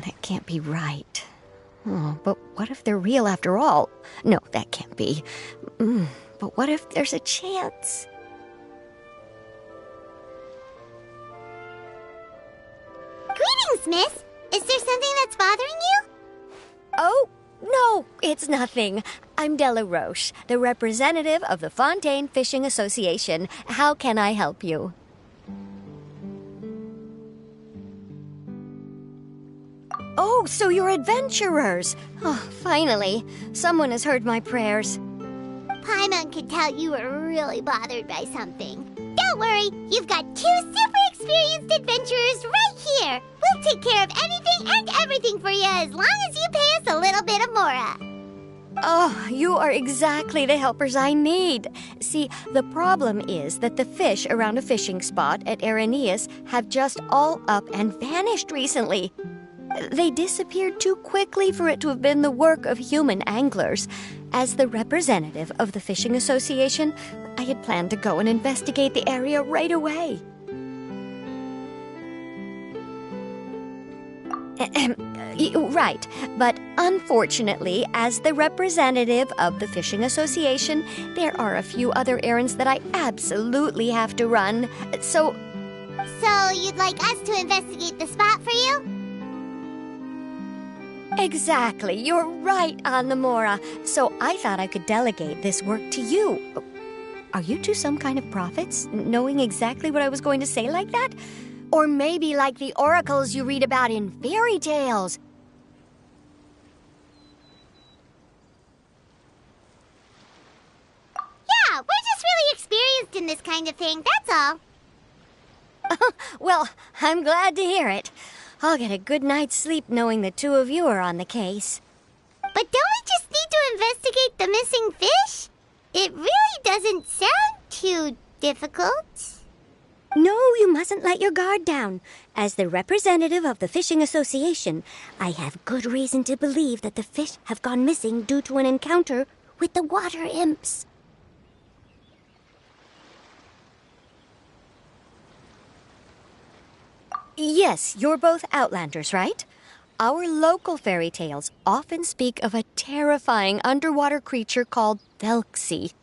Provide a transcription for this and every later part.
That can't be right. Oh, but what if they're real after all? No, that can't be. But what if there's a chance? Greetings, miss. Is there something that's bothering you? Oh, no, it's nothing. I'm Della Roche, the representative of the Fontaine Fishing Association. How can I help you? Oh, so you're adventurers. Oh, finally. Someone has heard my prayers. Paimon could tell you were really bothered by something. Don't worry, you've got 2 super experienced adventurers right here. We'll take care of anything and everything for you as long as you pay us a little bit of mora. Oh, you are exactly the helpers I need. See, the problem is that the fish around a fishing spot at Areneus have just all up and vanished recently. They disappeared too quickly for it to have been the work of human anglers. As the representative of the Fishing Association, I had planned to go and investigate the area right away. Right, but unfortunately, as the representative of the Fishing Association, there are a few other errands that I absolutely have to run. So you'd like us to investigate the spot for you? Exactly, you're right on the mora. So I thought I could delegate this work to you. Are you two some kind of prophets, knowing exactly what I was going to say like that? Or maybe like the oracles you read about in fairy tales? Yeah, we're just really experienced in this kind of thing, that's all. Well, I'm glad to hear it. I'll get a good night's sleep knowing the two of you are on the case. But don't we just need to investigate the missing fish? It really doesn't sound too difficult. No, you mustn't let your guard down. As the representative of the Fishing Association, I have good reason to believe that the fish have gone missing due to an encounter with the water imps. Yes, you're both Outlanders, right? Our local fairy tales often speak of a terrifying underwater creature called Thelxie.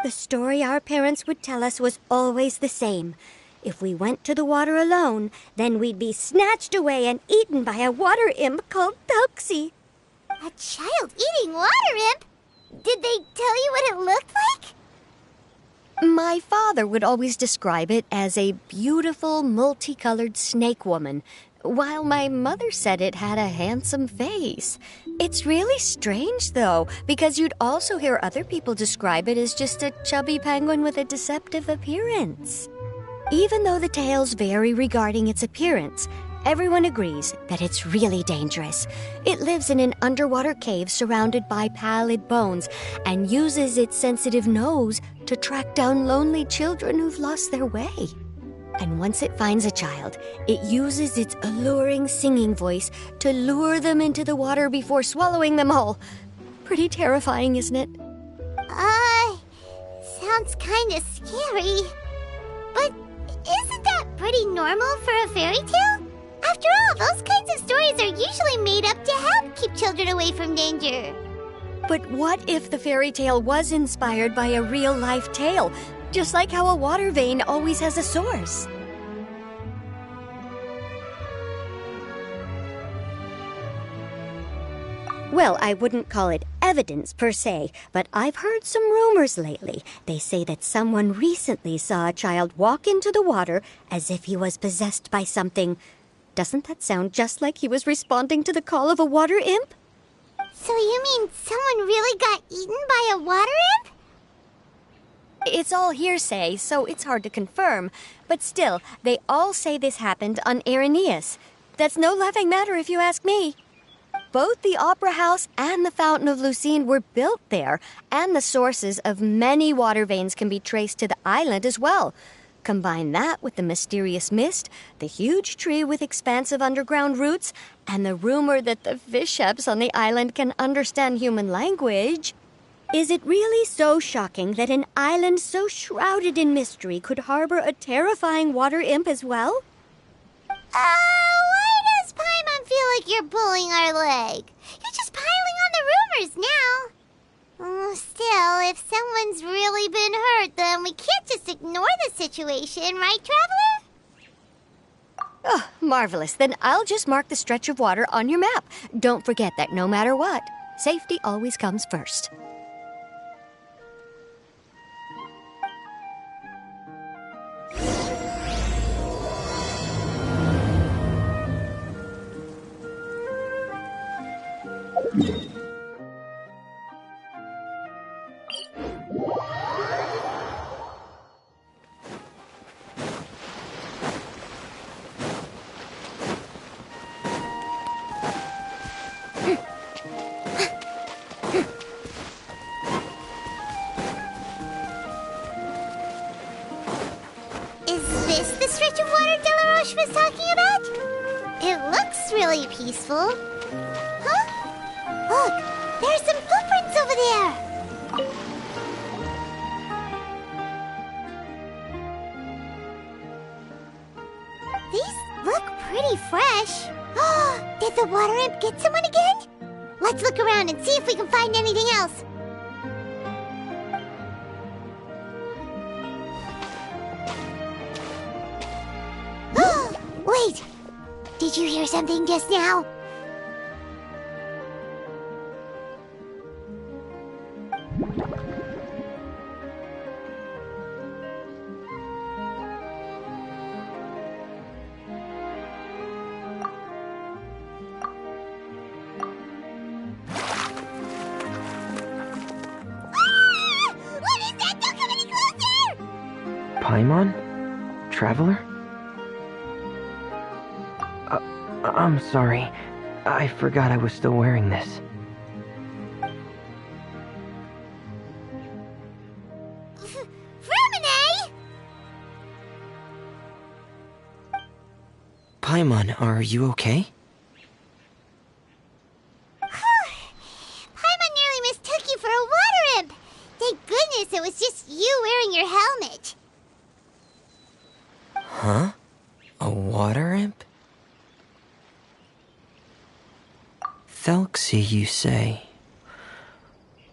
The story our parents would tell us was always the same. If we went to the water alone, then we'd be snatched away and eaten by a water imp called Thelxie. A child-eating water imp? Did they tell you what it looked like? My father would always describe it as a beautiful, multicolored snake woman, while my mother said it had a handsome face. It's really strange, though, because you'd also hear other people describe it as just a chubby penguin with a deceptive appearance. Even though the tales vary regarding its appearance, everyone agrees that it's really dangerous. It lives in an underwater cave surrounded by pallid bones and uses its sensitive nose to track down lonely children who've lost their way. And once it finds a child, it uses its alluring singing voice to lure them into the water before swallowing them all. Pretty terrifying, isn't it? Sounds kind of scary. But isn't that pretty normal for a fairy tale? After all, those kinds of stories are usually made up to help keep children away from danger. But what if the fairy tale was inspired by a real-life tale? Just like how a water vein always has a source. Well, I wouldn't call it evidence per se, but I've heard some rumors lately. They say that someone recently saw a child walk into the water as if he was possessed by something. Doesn't that sound just like he was responding to the call of a water imp? So you mean someone really got eaten by a water imp? It's all hearsay, so it's hard to confirm. But still, they all say this happened on Areneus. That's no laughing matter if you ask me. Both the Opera House and the Fountain of Lucine were built there, and the sources of many water veins can be traced to the island as well. Combine that with the mysterious mist, the huge tree with expansive underground roots, and the rumor that the fish ships on the island can understand human language. Is it really so shocking that an island so shrouded in mystery could harbor a terrifying water imp as well? Why does Paimon feel like you're pulling our leg? You're just piling on the rumors now. Still, if someone's really been hurt, then we can't just ignore the situation, right, Traveler? Oh, marvelous. Then I'll just mark the stretch of water on your map. Don't forget that no matter what, safety always comes first. Is this the stretch of water Delaroche was talking about? It looks really peaceful. Huh? Look, there's some footprints over there. These look pretty fresh. Did the water imp get someone again? Let's look around and see if we can find anything else. Wait! Did you hear something just now? What is that? Don't come any closer! Paimon? Traveler? I'm sorry. I forgot I was still wearing this. Vermine! Paimon, are you okay? Paimon nearly mistook you for a water imp. Thank goodness it was just you wearing your helmet. Huh? A water imp? Thelxie, you say?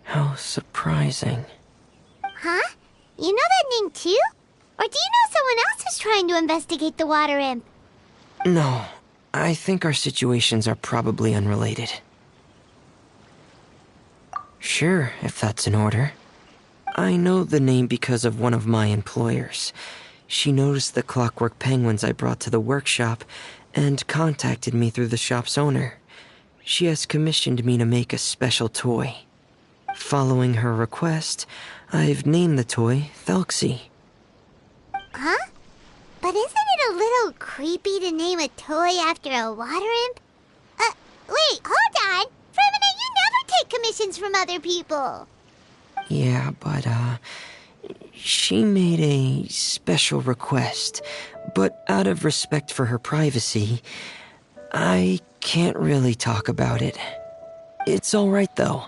How surprising. Huh? You know that name too? Or do you know someone else is trying to investigate the water imp? No, I think our situations are probably unrelated. Sure, if that's in order. I know the name because of one of my employers. She noticed the clockwork penguins I brought to the workshop and contacted me through the shop's owner. She has commissioned me to make a special toy. Following her request, I've named the toy Thelxie. Huh? But isn't it a little creepy to name a toy after a water imp? Wait, hold on! Vermine, you never take commissions from other people! Yeah, but, she made a special request, but out of respect for her privacy, I can't really talk about it. It's alright though.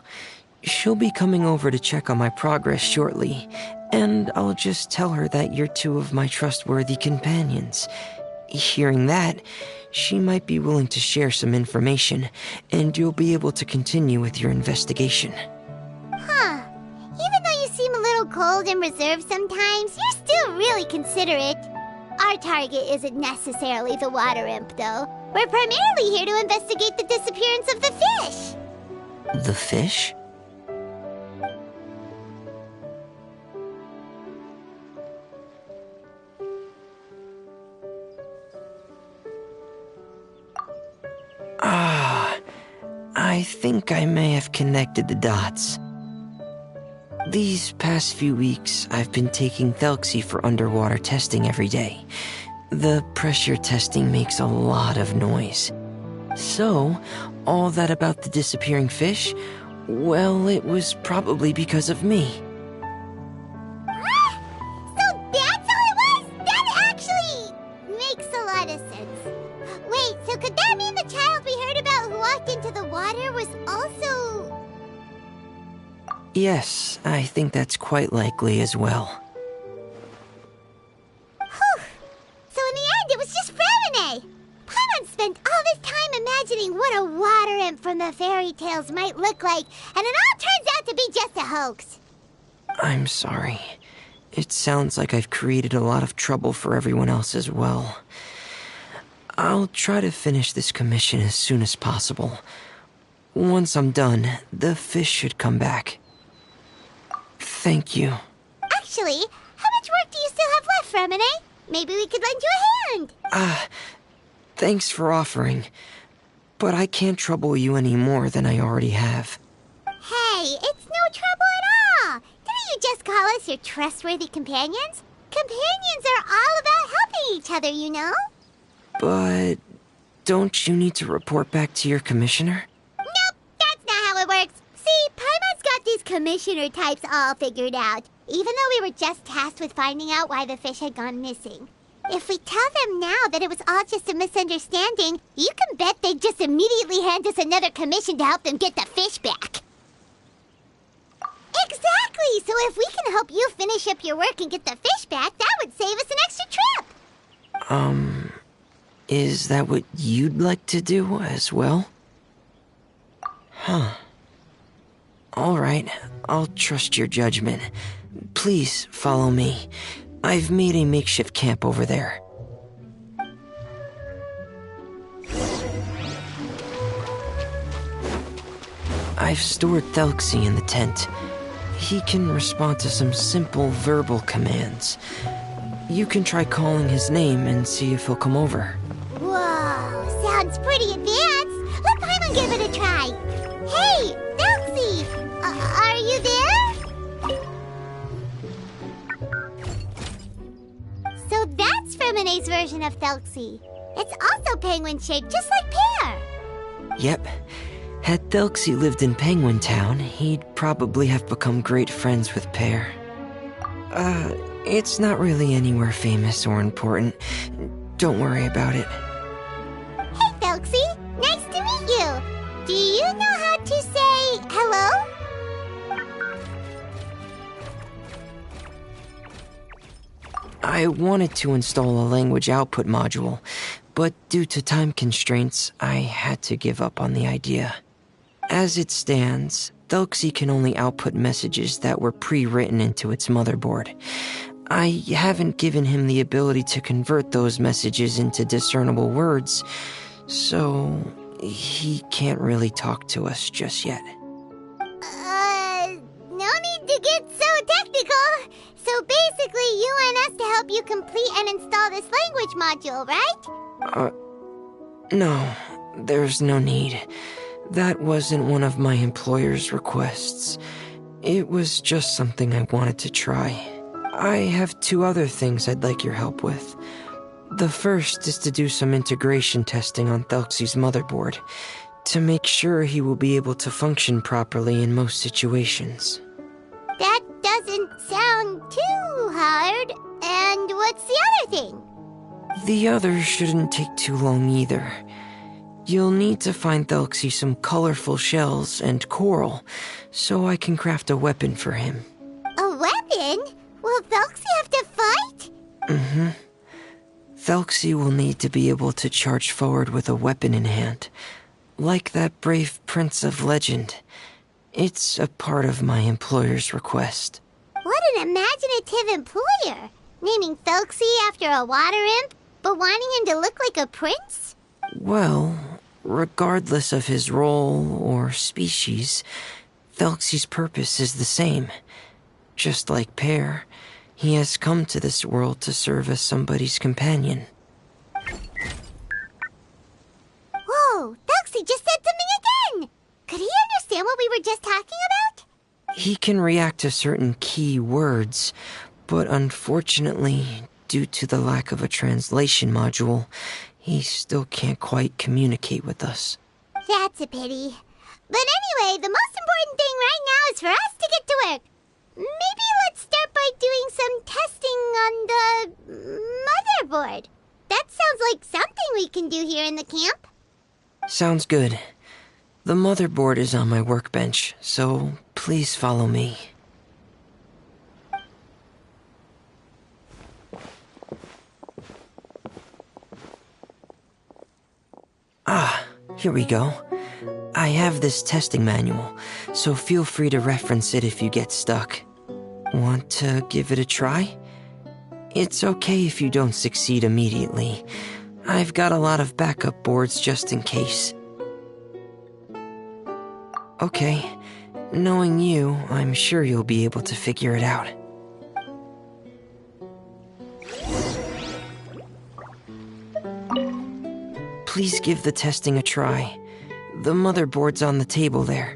She'll be coming over to check on my progress shortly, and I'll just tell her that you're two of my trustworthy companions. Hearing that, she might be willing to share some information, and you'll be able to continue with your investigation. Huh. Even though you seem a little cold and reserved sometimes, you're still really considerate. Our target isn't necessarily the water imp, though. We're primarily here to investigate the disappearance of the fish. The fish? I think I may have connected the dots. These past few weeks, I've been taking Thelxie for underwater testing every day. The pressure testing makes a lot of noise. So, all that about the disappearing fish? Well, it was probably because of me. So that's how it was? That actually makes a lot of sense. Wait, so could that mean the child we heard about who walked into the water was also... Yes, I think that's quite likely as well. Whew. So in the end, it was just Fremine. Paimon spent all this time imagining what a water imp from the fairy tales might look like, and it all turns out to be just a hoax. I'm sorry. It sounds like I've created a lot of trouble for everyone else as well. I'll try to finish this commission as soon as possible. Once I'm done, the fish should come back. Thank you. Actually, how much work do you still have left, Fremine? Maybe we could lend you a hand. Thanks for offering. But I can't trouble you any more than I already have. Hey, it's no trouble at all. Didn't you just call us your trustworthy companions? Companions are all about helping each other, you know? But don't you need to report back to your commissioner? Nope, that's not how it works. See, Paimon's got these commissioner types all figured out, even though we were just tasked with finding out why the fish had gone missing. If we tell them now that it was all just a misunderstanding, you can bet they'd just immediately hand us another commission to help them get the fish back. Exactly! So if we can help you finish up your work and get the fish back, that would save us an extra trip! Is that what you'd like to do as well? Huh. Alright, I'll trust your judgment. Please follow me. I've made a makeshift camp over there. I've stored Thelxie in the tent. He can respond to some simple verbal commands. You can try calling his name and see if he'll come over. Whoa, sounds pretty advanced. Let Paimon give it a try. Hey, Thelxie! Are you there? So that's Fremine's version of Thelxie. It's also penguin-shaped, just like Pear. Yep. Had Thelxie lived in Penguin Town, he'd probably have become great friends with Pear. It's not really anywhere famous or important. Don't worry about it. Hey, Thelxie. Nice to meet you. Do you know how to say hello? I wanted to install a language output module, but due to time constraints, I had to give up on the idea. As it stands, Thelxie can only output messages that were pre-written into its motherboard. I haven't given him the ability to convert those messages into discernible words, so he can't really talk to us just yet. No need to get so technical. So basically, you want us to help you complete and install this language module, right? No, there's no need. That wasn't one of my employer's requests. It was just something I wanted to try. I have 2 other things I'd like your help with. The first is to do some integration testing on Thelxie's motherboard, to make sure he will be able to function properly in most situations. That doesn't sound too hard. And what's the other thing? The other shouldn't take too long either. You'll need to find Thelxie some colorful shells and coral, so I can craft a weapon for him. A weapon? Will Thelxie have to fight? Mm-hmm. Thelxie will need to be able to charge forward with a weapon in hand, like that brave prince of legend. It's a part of my employer's request. What an imaginative employer! Naming Thelxie after a water imp, but wanting him to look like a prince? Well, regardless of his role or species, Thelxie's purpose is the same. Just like Pear, he has come to this world to serve as somebody's companion. Whoa, Thelxie just said something again! Could he understand what we were just talking about? He can react to certain key words, but unfortunately, due to the lack of a translation module, he still can't quite communicate with us. That's a pity. But anyway, the most important thing right now is for us to get to work. Maybe let's start by doing some testing on the motherboard. That sounds like something we can do here in the camp. Sounds good. The motherboard is on my workbench, so please follow me. Ah, here we go. I have this testing manual, so feel free to reference it if you get stuck. Want to give it a try? It's okay if you don't succeed immediately. I've got a lot of backup boards just in case. Okay, knowing you, I'm sure you'll be able to figure it out. Please give the testing a try. The motherboard's on the table there.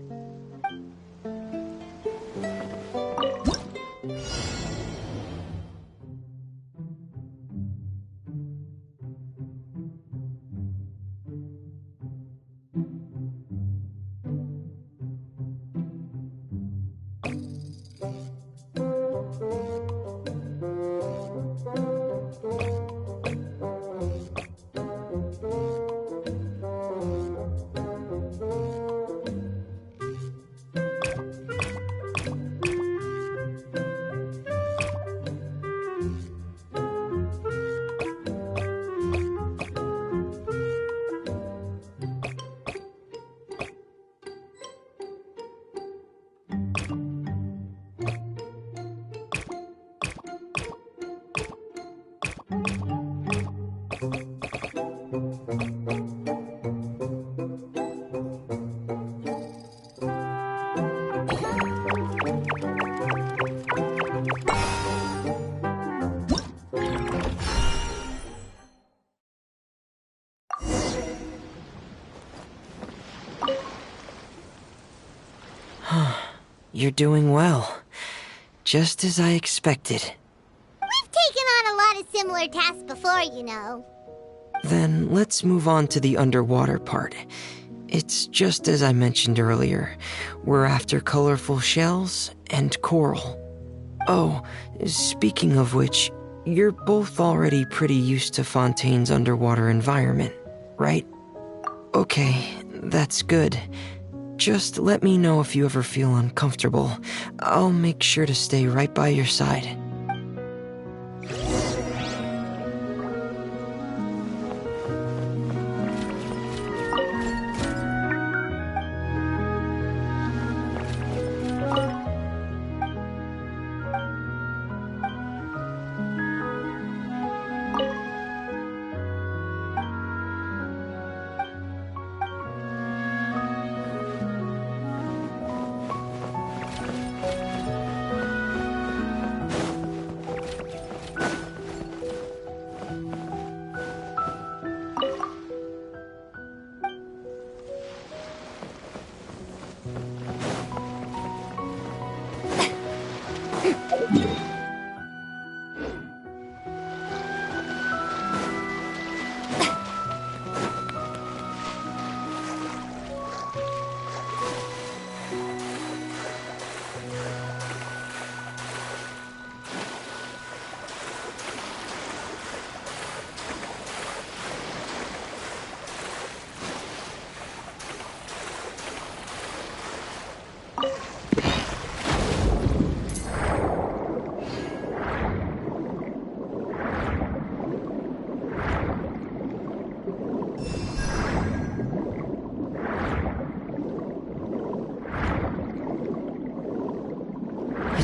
You're doing well. Just as I expected. We've taken on a lot of similar tasks before, you know. Then let's move on to the underwater part. It's just as I mentioned earlier. We're after colorful shells and coral. Oh, speaking of which, you're both already pretty used to Fontaine's underwater environment, right? Okay, that's good. Just let me know if you ever feel uncomfortable. I'll make sure to stay right by your side.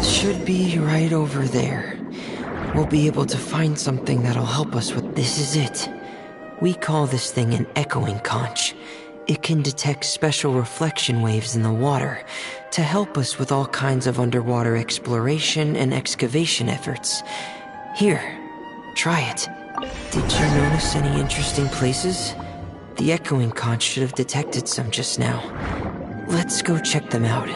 Should be right over there. We'll be able to find something that'll help us with... This is it. We call this thing an echoing conch. It can detect special reflection waves in the water to help us with all kinds of underwater exploration and excavation efforts. Here, try it. Did you notice any interesting places? The echoing conch should have detected some just now. Let's go check them out.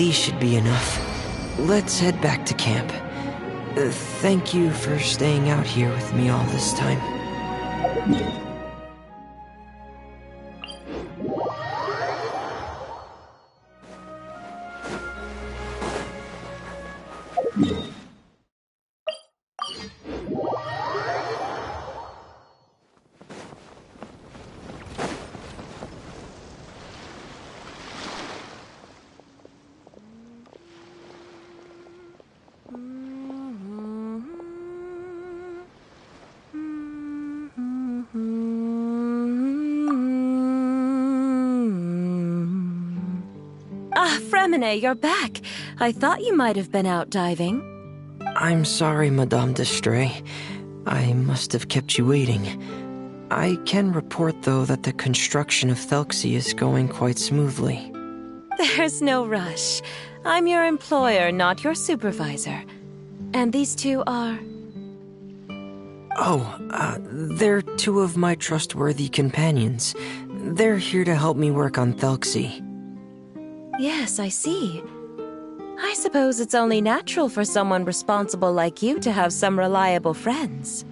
These should be enough. Let's head back to camp. Thank you for staying out here with me all this time. Fremine, you're back. I thought you might have been out diving. I'm sorry, Madame d'Estray. I must have kept you waiting. I can report, though, that the construction of Thelxie is going quite smoothly. There's no rush. I'm your employer, not your supervisor. And these two are... They're two of my trustworthy companions. They're here to help me work on Thelxie. Yes, I see. I suppose it's only natural for someone responsible like you to have some reliable friends.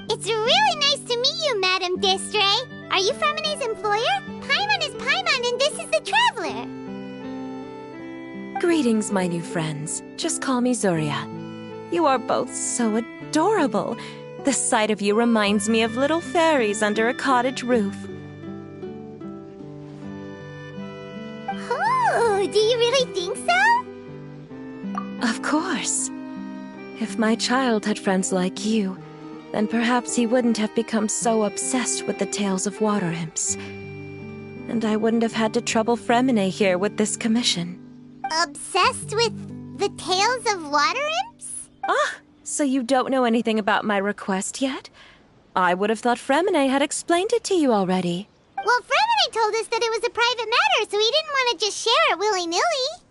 It's really nice to meet you, Madame d'Estray. Are you Fremine's employer? Paimon is Paimon, and this is the Traveler. Greetings, my new friends. Just call me Zuria. You are both so adorable. The sight of you reminds me of little fairies under a cottage roof. Oh, do you really think so? Of course. If my child had friends like you, then perhaps he wouldn't have become so obsessed with the tales of water imps. And I wouldn't have had to trouble Fremine here with this commission. Obsessed with the tales of water imps? Ah, so you don't know anything about my request yet? I would have thought Fremine had explained it to you already. Well, Fremine told us that it was a private matter, so he didn't want to just share it willy-nilly.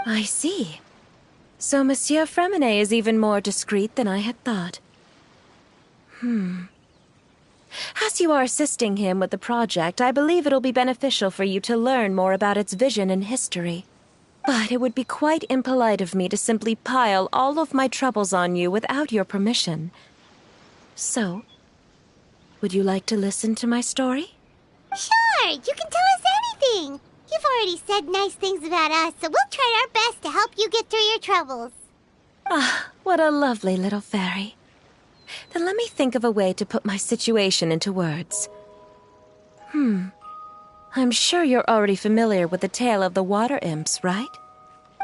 I see. So Monsieur Fremine is even more discreet than I had thought. As you are assisting him with the project, I believe it'll be beneficial for you to learn more about its vision and history. But it would be quite impolite of me to simply pile all of my troubles on you without your permission. So, would you like to listen to my story? Sure, you can tell us anything. You've already said nice things about us, so we'll try our best to help you get through your troubles. Ah, what a lovely little fairy. Then let me think of a way to put my situation into words. I'm sure you're already familiar with the tale of the water imps, right?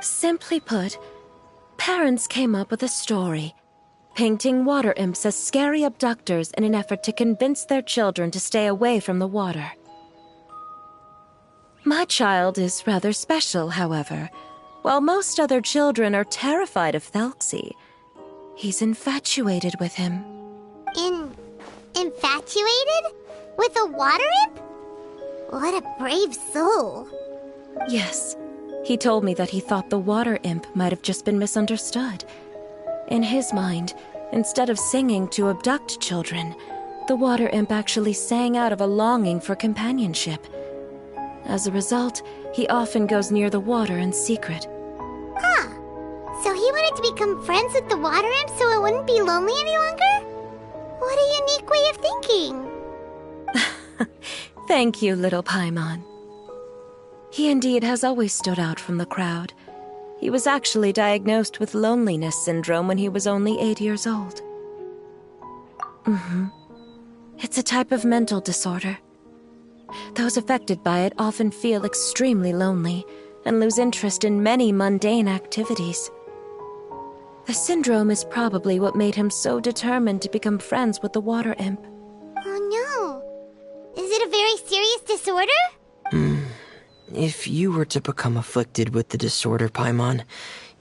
Simply put, parents came up with a story, painting water imps as scary abductors in an effort to convince their children to stay away from the water. My child is rather special, however. While most other children are terrified of Thelxie, he's infatuated with him. Infatuated? With a water imp? What a brave soul. Yes, he told me that he thought the water imp might have just been misunderstood. In his mind, instead of singing to abduct children, the water imp actually sang out of a longing for companionship. As a result, he often goes near the water in secret. Huh. So he wanted to become friends with the water imp so it wouldn't be lonely any longer? What a unique way of thinking. Thank you, little Paimon. He indeed has always stood out from the crowd. He was actually diagnosed with loneliness syndrome when he was only 8 years old. It's a type of mental disorder. Those affected by it often feel extremely lonely and lose interest in many mundane activities. The syndrome is probably what made him so determined to become friends with the water imp. Oh no. Is it a very serious disorder? If you were to become afflicted with the disorder, Paimon,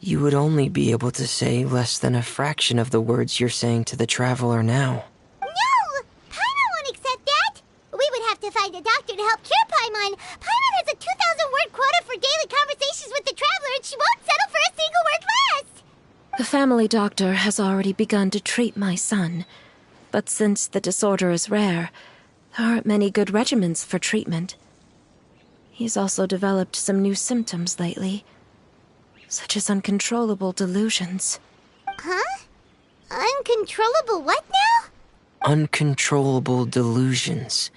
you would only be able to say less than a fraction of the words you're saying to the Traveler now. No! Paimon won't accept that! We would have to find a doctor to help cure Paimon. Paimon has a 2,000-word quota for daily conversations with the Traveler, and she won't settle for a single word less! The family doctor has already begun to treat my son, but since the disorder is rare, there aren't many good regimens for treatment. He's also developed some new symptoms lately. such as uncontrollable delusions. Huh? Uncontrollable what now? Uncontrollable delusions.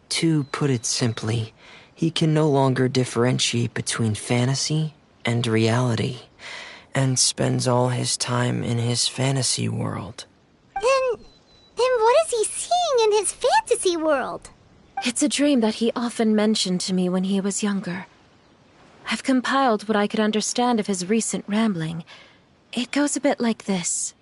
To put it simply, he can no longer differentiate between fantasy and reality, and spends all his time in his fantasy world. Then what is he seeing in his fantasy world? It's a dream that he often mentioned to me when he was younger. I've compiled what I could understand of his recent rambling. It goes a bit like this.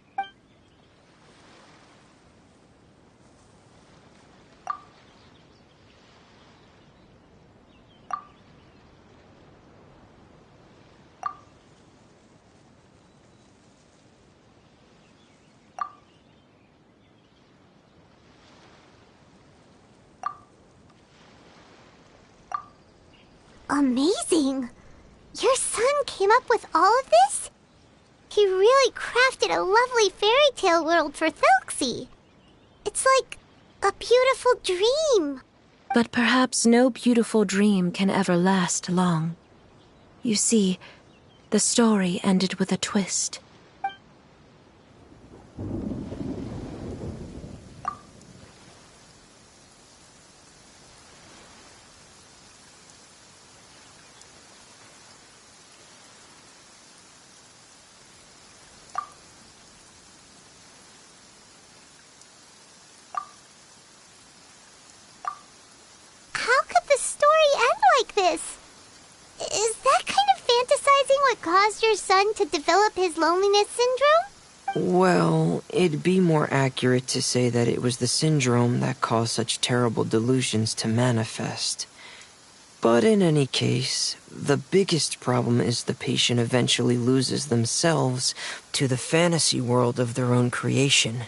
Amazing! Your son came up with all of this? He really crafted a lovely fairy tale world for Thelxie. It's like a beautiful dream. But perhaps no beautiful dream can ever last long. You see, the story ended with a twist. How could the story end like this? Is that kind of fantasizing what caused your son to develop his loneliness syndrome? Well, it'd be more accurate to say that it was the syndrome that caused such terrible delusions to manifest. But in any case, the biggest problem is the patient eventually loses themselves to the fantasy world of their own creation.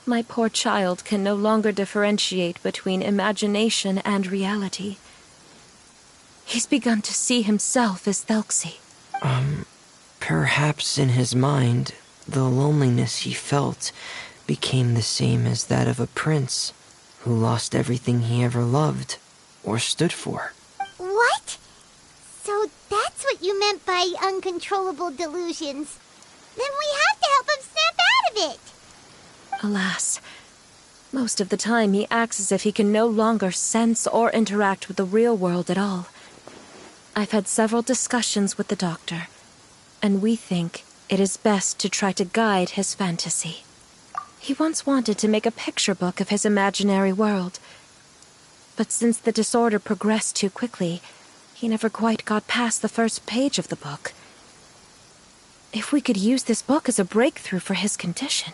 My poor child can no longer differentiate between imagination and reality. He's begun to see himself as Thelxie. Perhaps in his mind, the loneliness he felt became the same as that of a prince who lost everything he ever loved or stood for. What? So that's what you meant by uncontrollable delusions. Then we have to help him snap out of it. Alas, most of the time he acts as if he can no longer sense or interact with the real world at all. I've had several discussions with the doctor, and we think it is best to try to guide his fantasy. He once wanted to make a picture book of his imaginary world, but since the disorder progressed too quickly, he never quite got past the first page of the book. If we could use this book as a breakthrough for his condition...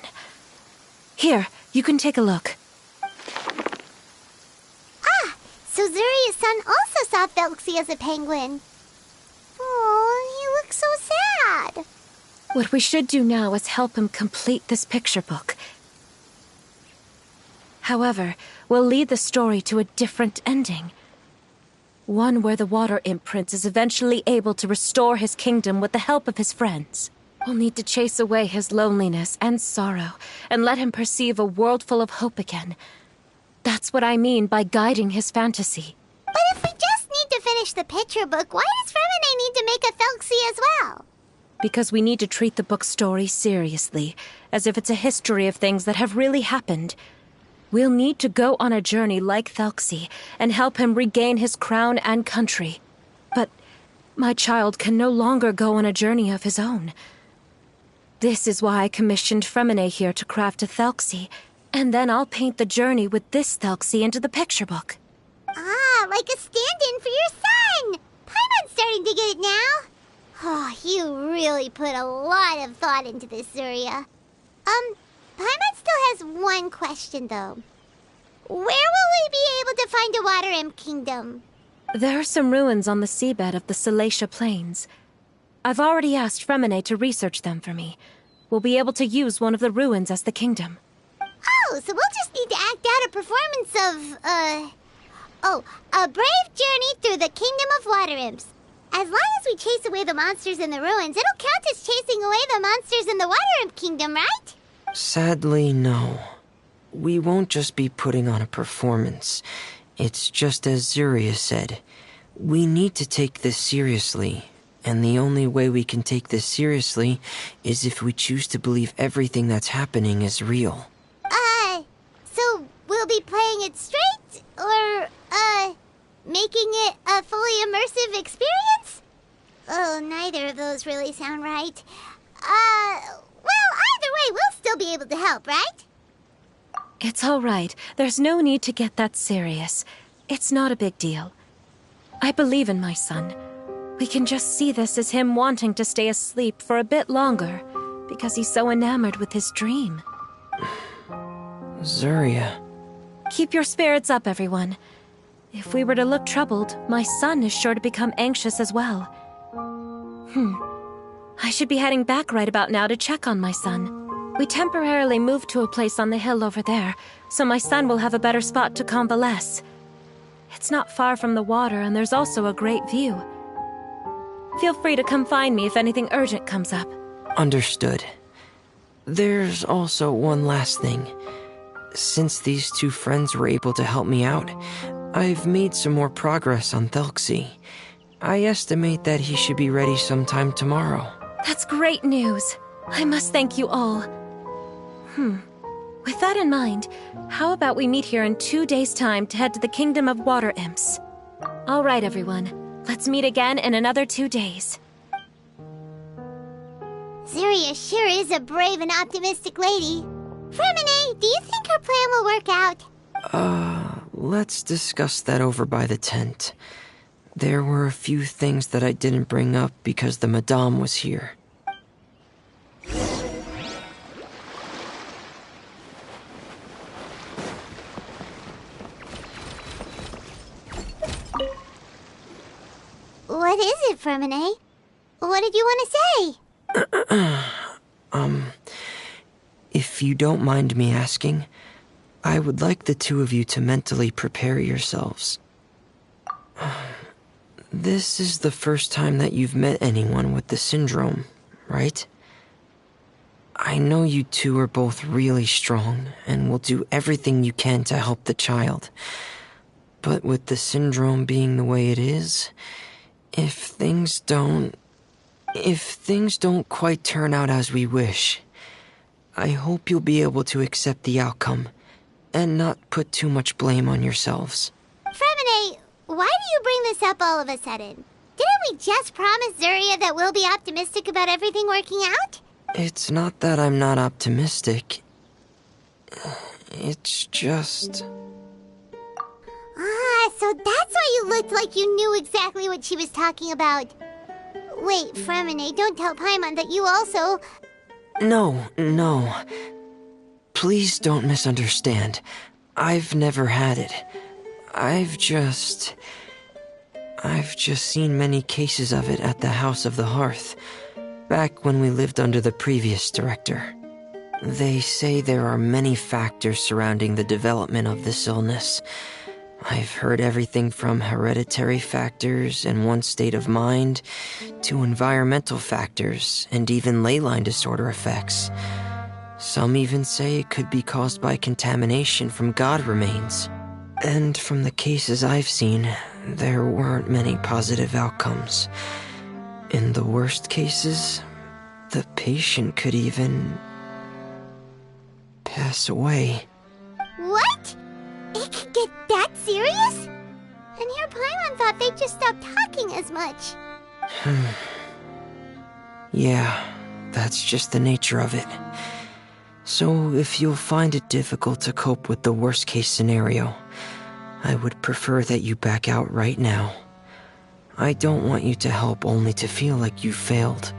Here, you can take a look. Ah, so Zuria's son also saw Thelxie as a penguin. Oh, he looks so sad. What we should do now is help him complete this picture book. However, we'll lead the story to a different ending. One where the Water Imp Prince is eventually able to restore his kingdom with the help of his friends. We'll need to chase away his loneliness and sorrow, and let him perceive a world full of hope again. That's what I mean by guiding his fantasy. But if we just need to finish the picture book, why does Fremine need to make a Thelxie as well? Because we need to treat the book's story seriously, as if it's a history of things that have really happened. We'll need to go on a journey like Thelxie, and help him regain his crown and country. But my child can no longer go on a journey of his own. This is why I commissioned Fremine here to craft a Thelxie, and then I'll paint the journey with this Thelxie into the picture book. Ah, like a stand-in for your son! Paimon's starting to get it now. Oh, you really put a lot of thought into this, Zuria. Paimon still has one question, though. Where will we be able to find a Water Imp Kingdom? There are some ruins on the seabed of the Salacia Plains. I've already asked Fremine to research them for me. We'll be able to use one of the ruins as the kingdom. Oh, so we'll just need to act out a performance of, a brave journey through the Kingdom of Water Imps. As long as we chase away the monsters in the ruins, it'll count as chasing away the monsters in the Water Imp Kingdom, right? Sadly, no. We won't just be putting on a performance. It's just as Zuria said. We need to take this seriously. and the only way we can take this seriously is if we choose to believe everything that's happening is real. So we'll be playing it straight, or, making it a fully immersive experience? Oh, neither of those really sound right. Well, either way, we'll still be able to help, right? It's all right. There's no need to get that serious. It's not a big deal. I believe in my son. We can just see this as him wanting to stay asleep for a bit longer, because he's so enamored with his dream. Zuria. Keep your spirits up, everyone. If we were to look troubled, my son is sure to become anxious as well. I should be heading back right about now to check on my son. We temporarily moved to a place on the hill over there, so my son will have a better spot to convalesce. It's not far from the water, and there's also a great view. Feel free to come find me if anything urgent comes up. Understood. There's also one last thing. Since these two friends were able to help me out, I've made some more progress on Thelxie. I estimate that he should be ready sometime tomorrow. That's great news. I must thank you all. With that in mind, how about we meet here in 2 days' time to head to the Kingdom of Water Imps? All right, everyone. Let's meet again in another 2 days. Zuria sure is a brave and optimistic lady. Fremine, do you think her plan will work out? Let's discuss that over by the tent. There were a few things that I didn't bring up because the Madame was here. What is it, Fremine? What did you want to say? If you don't mind me asking, I would like the two of you to mentally prepare yourselves. This is the first time that you've met anyone with the syndrome, right? I know you two are both really strong and will do everything you can to help the child. But with the syndrome being the way it is, if things don't quite turn out as we wish, I hope you'll be able to accept the outcome and not put too much blame on yourselves. Fremine, why do you bring this up all of a sudden? Didn't we just promise Zuria that we'll be optimistic about everything working out? It's not that I'm not optimistic. It's just... So that's why you looked like you knew exactly what she was talking about. Wait, Fremine, don't tell Paimon that you also... No. Please don't misunderstand. I've never had it. I've just seen many cases of it at the House of the Hearth, back when we lived under the previous director. They say there are many factors surrounding the development of this illness. I've heard everything from hereditary factors and one's state of mind, to environmental factors, and even ley line disorder effects. Some even say it could be caused by contamination from god remains. And from the cases I've seen, there weren't many positive outcomes. In the worst cases, the patient could even pass away. What? It could get that serious? And here Paimon thought they'd just stop talking as much. Yeah, that's just the nature of it. So if you'll find it difficult to cope with the worst case scenario, I would prefer that you back out right now. I don't want you to help only to feel like you failed.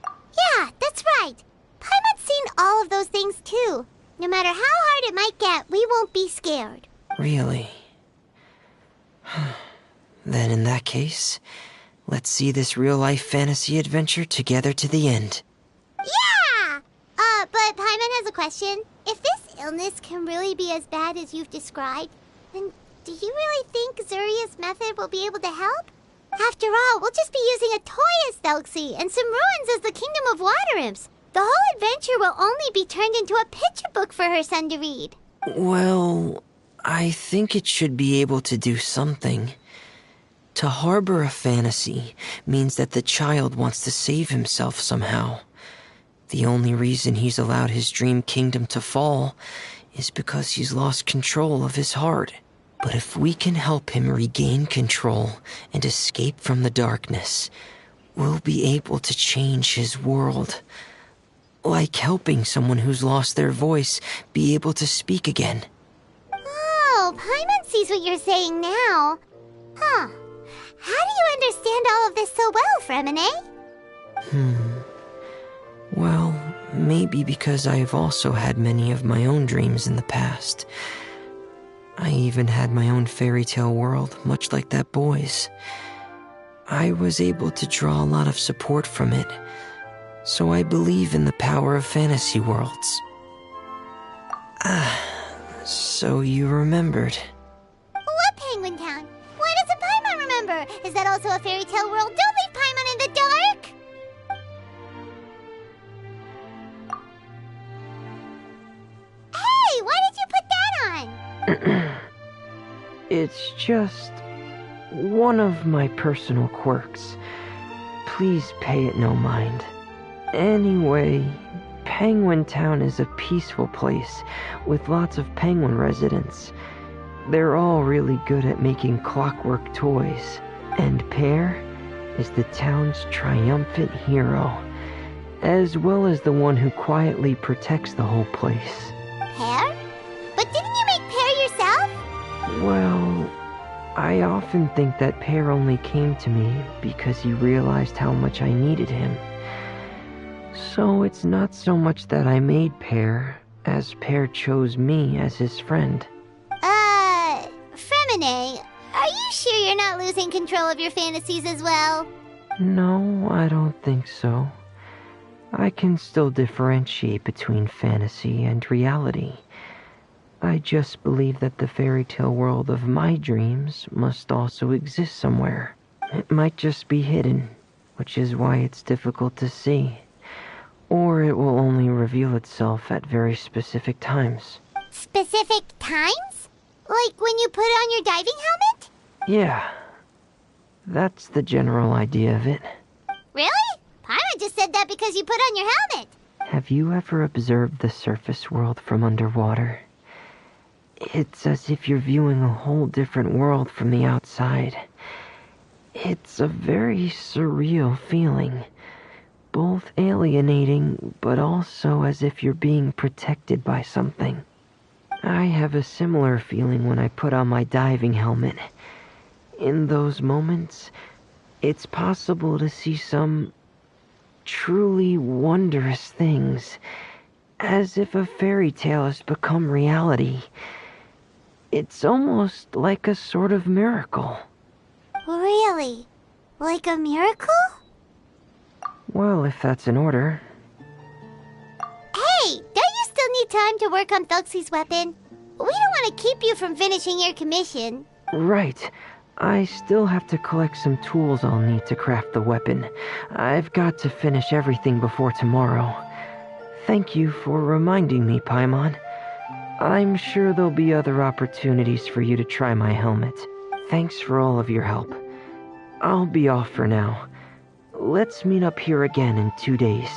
Yeah, that's right. Paimon's seen all of those things too. No matter how hard it might get, we won't be scared. Really? Then in that case, let's see this real-life fantasy adventure together to the end. Yeah! But Paimon has a question. If this illness can really be as bad as you've described, then do you really think Zuria's method will be able to help? After all, we'll just be using a toy as Thelxie and some ruins as the Kingdom of Water Imps. The whole adventure will only be turned into a picture book for her son to read. Well, I think it should be able to do something. To harbor a fantasy means that the child wants to save himself somehow. The only reason he's allowed his dream kingdom to fall is because he's lost control of his heart. But if we can help him regain control and escape from the darkness, we'll be able to change his world. Like helping someone who's lost their voice be able to speak again. Oh, Paimon sees what you're saying now. Huh. How do you understand all of this so well, Fremine? Well, maybe because I've also had many of my own dreams in the past. I even had my own fairy tale world, much like that boy's. I was able to draw a lot of support from it, so I believe in the power of fantasy worlds. So you remembered. What Penguin Town? Why doesn't Paimon remember? Is that also a fairy tale world? Don't leave Paimon in the dark! Hey, why did you put that on? It's just one of my personal quirks. Please pay it no mind. Anyway, Penguin Town is a peaceful place with lots of penguin residents. They're all really good at making clockwork toys. And Pear is the town's triumphant hero, as well as the one who quietly protects the whole place. Pear? But didn't you make Pear yourself? Well, I often think that Pear only came to me because he realized how much I needed him. So it's not so much that I made Pear, as Pear chose me as his friend. Fremine, are you sure you're not losing control of your fantasies as well? No, I don't think so. I can still differentiate between fantasy and reality. I just believe that the fairy tale world of my dreams must also exist somewhere. It might just be hidden, which is why it's difficult to see. Or it will only reveal itself at very specific times. Specific times? Like when you put on your diving helmet? Yeah, that's the general idea of it. Really? Paimon just said that because you put on your helmet. Have you ever observed the surface world from underwater? It's as if you're viewing a whole different world from the outside. It's a very surreal feeling. Both alienating, but also as if you're being protected by something. I have a similar feeling when I put on my diving helmet. In those moments, it's possible to see some truly wondrous things, as if a fairy tale has become reality. It's almost like a sort of miracle. Really? Like a miracle? Well, if that's in order. Hey, don't you still need time to work on Thelxie's weapon? We don't want to keep you from finishing your commission. Right. I still have to collect some tools I'll need to craft the weapon. I've got to finish everything before tomorrow. Thank you for reminding me, Paimon. I'm sure there'll be other opportunities for you to try my helmet. Thanks for all of your help. I'll be off for now. Let's meet up here again in 2 days.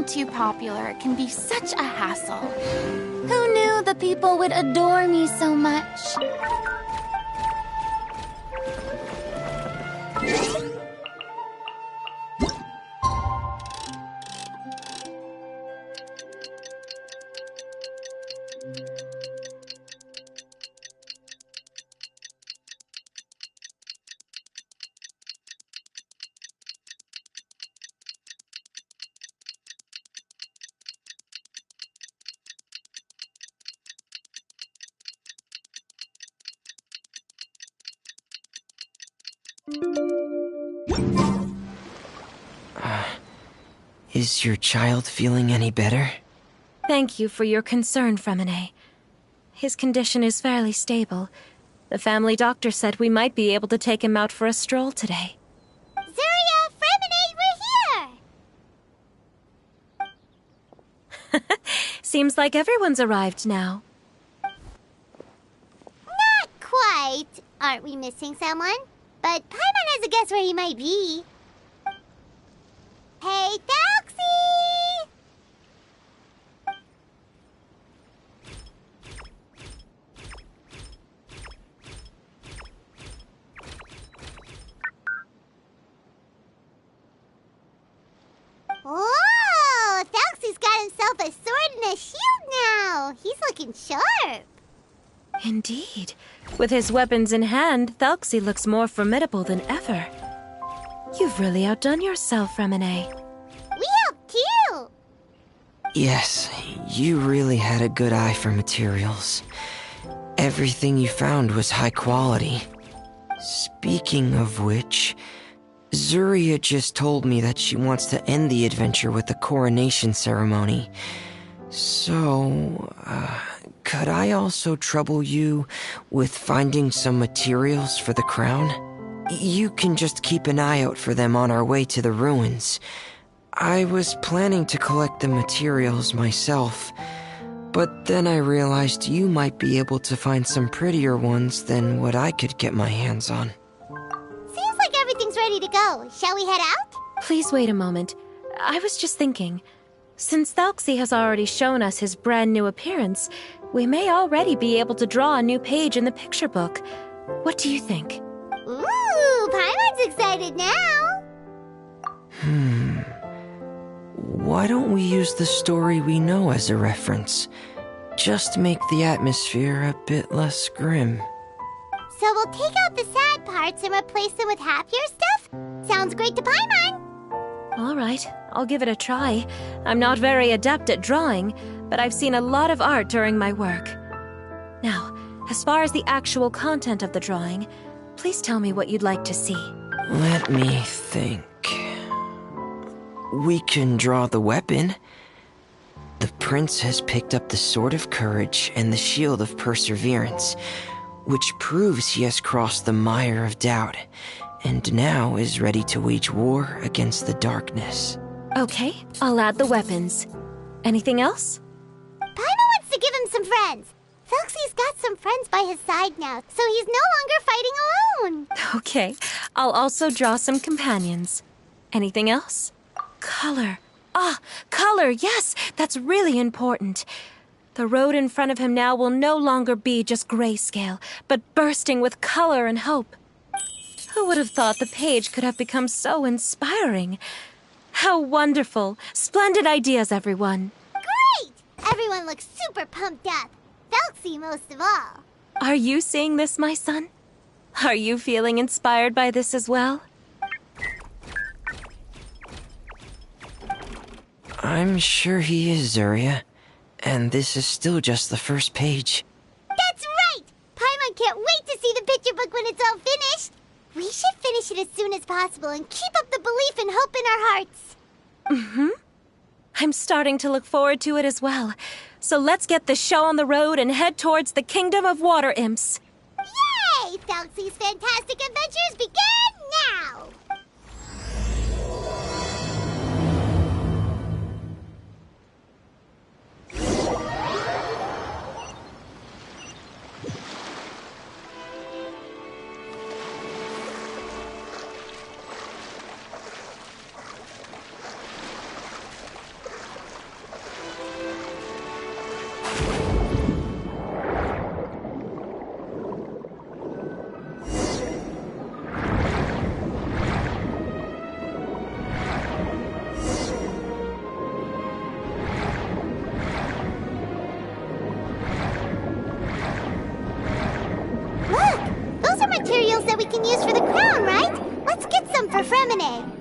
Too popular can be such a hassle. Who knew the people would adore me so much? Is your child feeling any better? Thank you for your concern, Fremine. His condition is fairly stable. The family doctor said we might be able to take him out for a stroll today. Zuria, Fremine, we're here! Seems like everyone's arrived now. Not quite. Aren't we missing someone? But Paimon has a guess where he might be. Hey, Thelxie! Whoa! Thelxie's got himself a sword and a shield now. He's looking sharp. Indeed. With his weapons in hand, Thelxie looks more formidable than ever. You've really outdone yourself, Fremine. We helped too. Yes, you really had a good eye for materials. Everything you found was high quality. Speaking of which, Zuria just told me that she wants to end the adventure with the coronation ceremony. So, could I also trouble you with finding some materials for the crown? You can just keep an eye out for them on our way to the ruins. I was planning to collect the materials myself, but then I realized you might be able to find some prettier ones than what I could get my hands on. Seems like everything's ready to go. Shall we head out? Please wait a moment. I was just thinking. Since Thelxie has already shown us his brand new appearance, we may already be able to draw a new page in the picture book. What do you think? Ooh, Paimon's excited now. Why don't we use the story we know as a reference? Just make the atmosphere a bit less grim. So we'll take out the sad parts and replace them with happier stuff? Sounds great to Paimon. All right, I'll give it a try. I'm not very adept at drawing, but I've seen a lot of art during my work. Now, as far as the actual content of the drawing, please tell me what you'd like to see. Let me think. We can draw the weapon. The prince has picked up the Sword of Courage and the Shield of Perseverance, which proves he has crossed the mire of doubt, and now is ready to wage war against the darkness. Okay, I'll add the weapons. Anything else? Paimon wants to give him some friends. Thelxie's got some friends by his side now, so he's no longer fighting alone. Okay, I'll also draw some companions. Anything else? Color. Ah, color, yes, that's really important. The road in front of him now will no longer be just grayscale, but bursting with color and hope. Who would have thought the page could have become so inspiring? How wonderful! Splendid ideas, everyone. Great! Everyone looks super pumped up. Thelxie most of all. Are you seeing this, my son? Are you feeling inspired by this as well? I'm sure he is, Zuria. And this is still just the first page. That's right! Paimon can't wait to see the picture book when it's all finished. We should finish it as soon as possible and keep up the belief and hope in our hearts. I'm starting to look forward to it as well. So let's get the show on the road and head towards the Kingdom of Water Imps. Yay! Thelxie's fantastic adventures begin now! Materials that we can use for the crown, right? Let's get some for Fremine.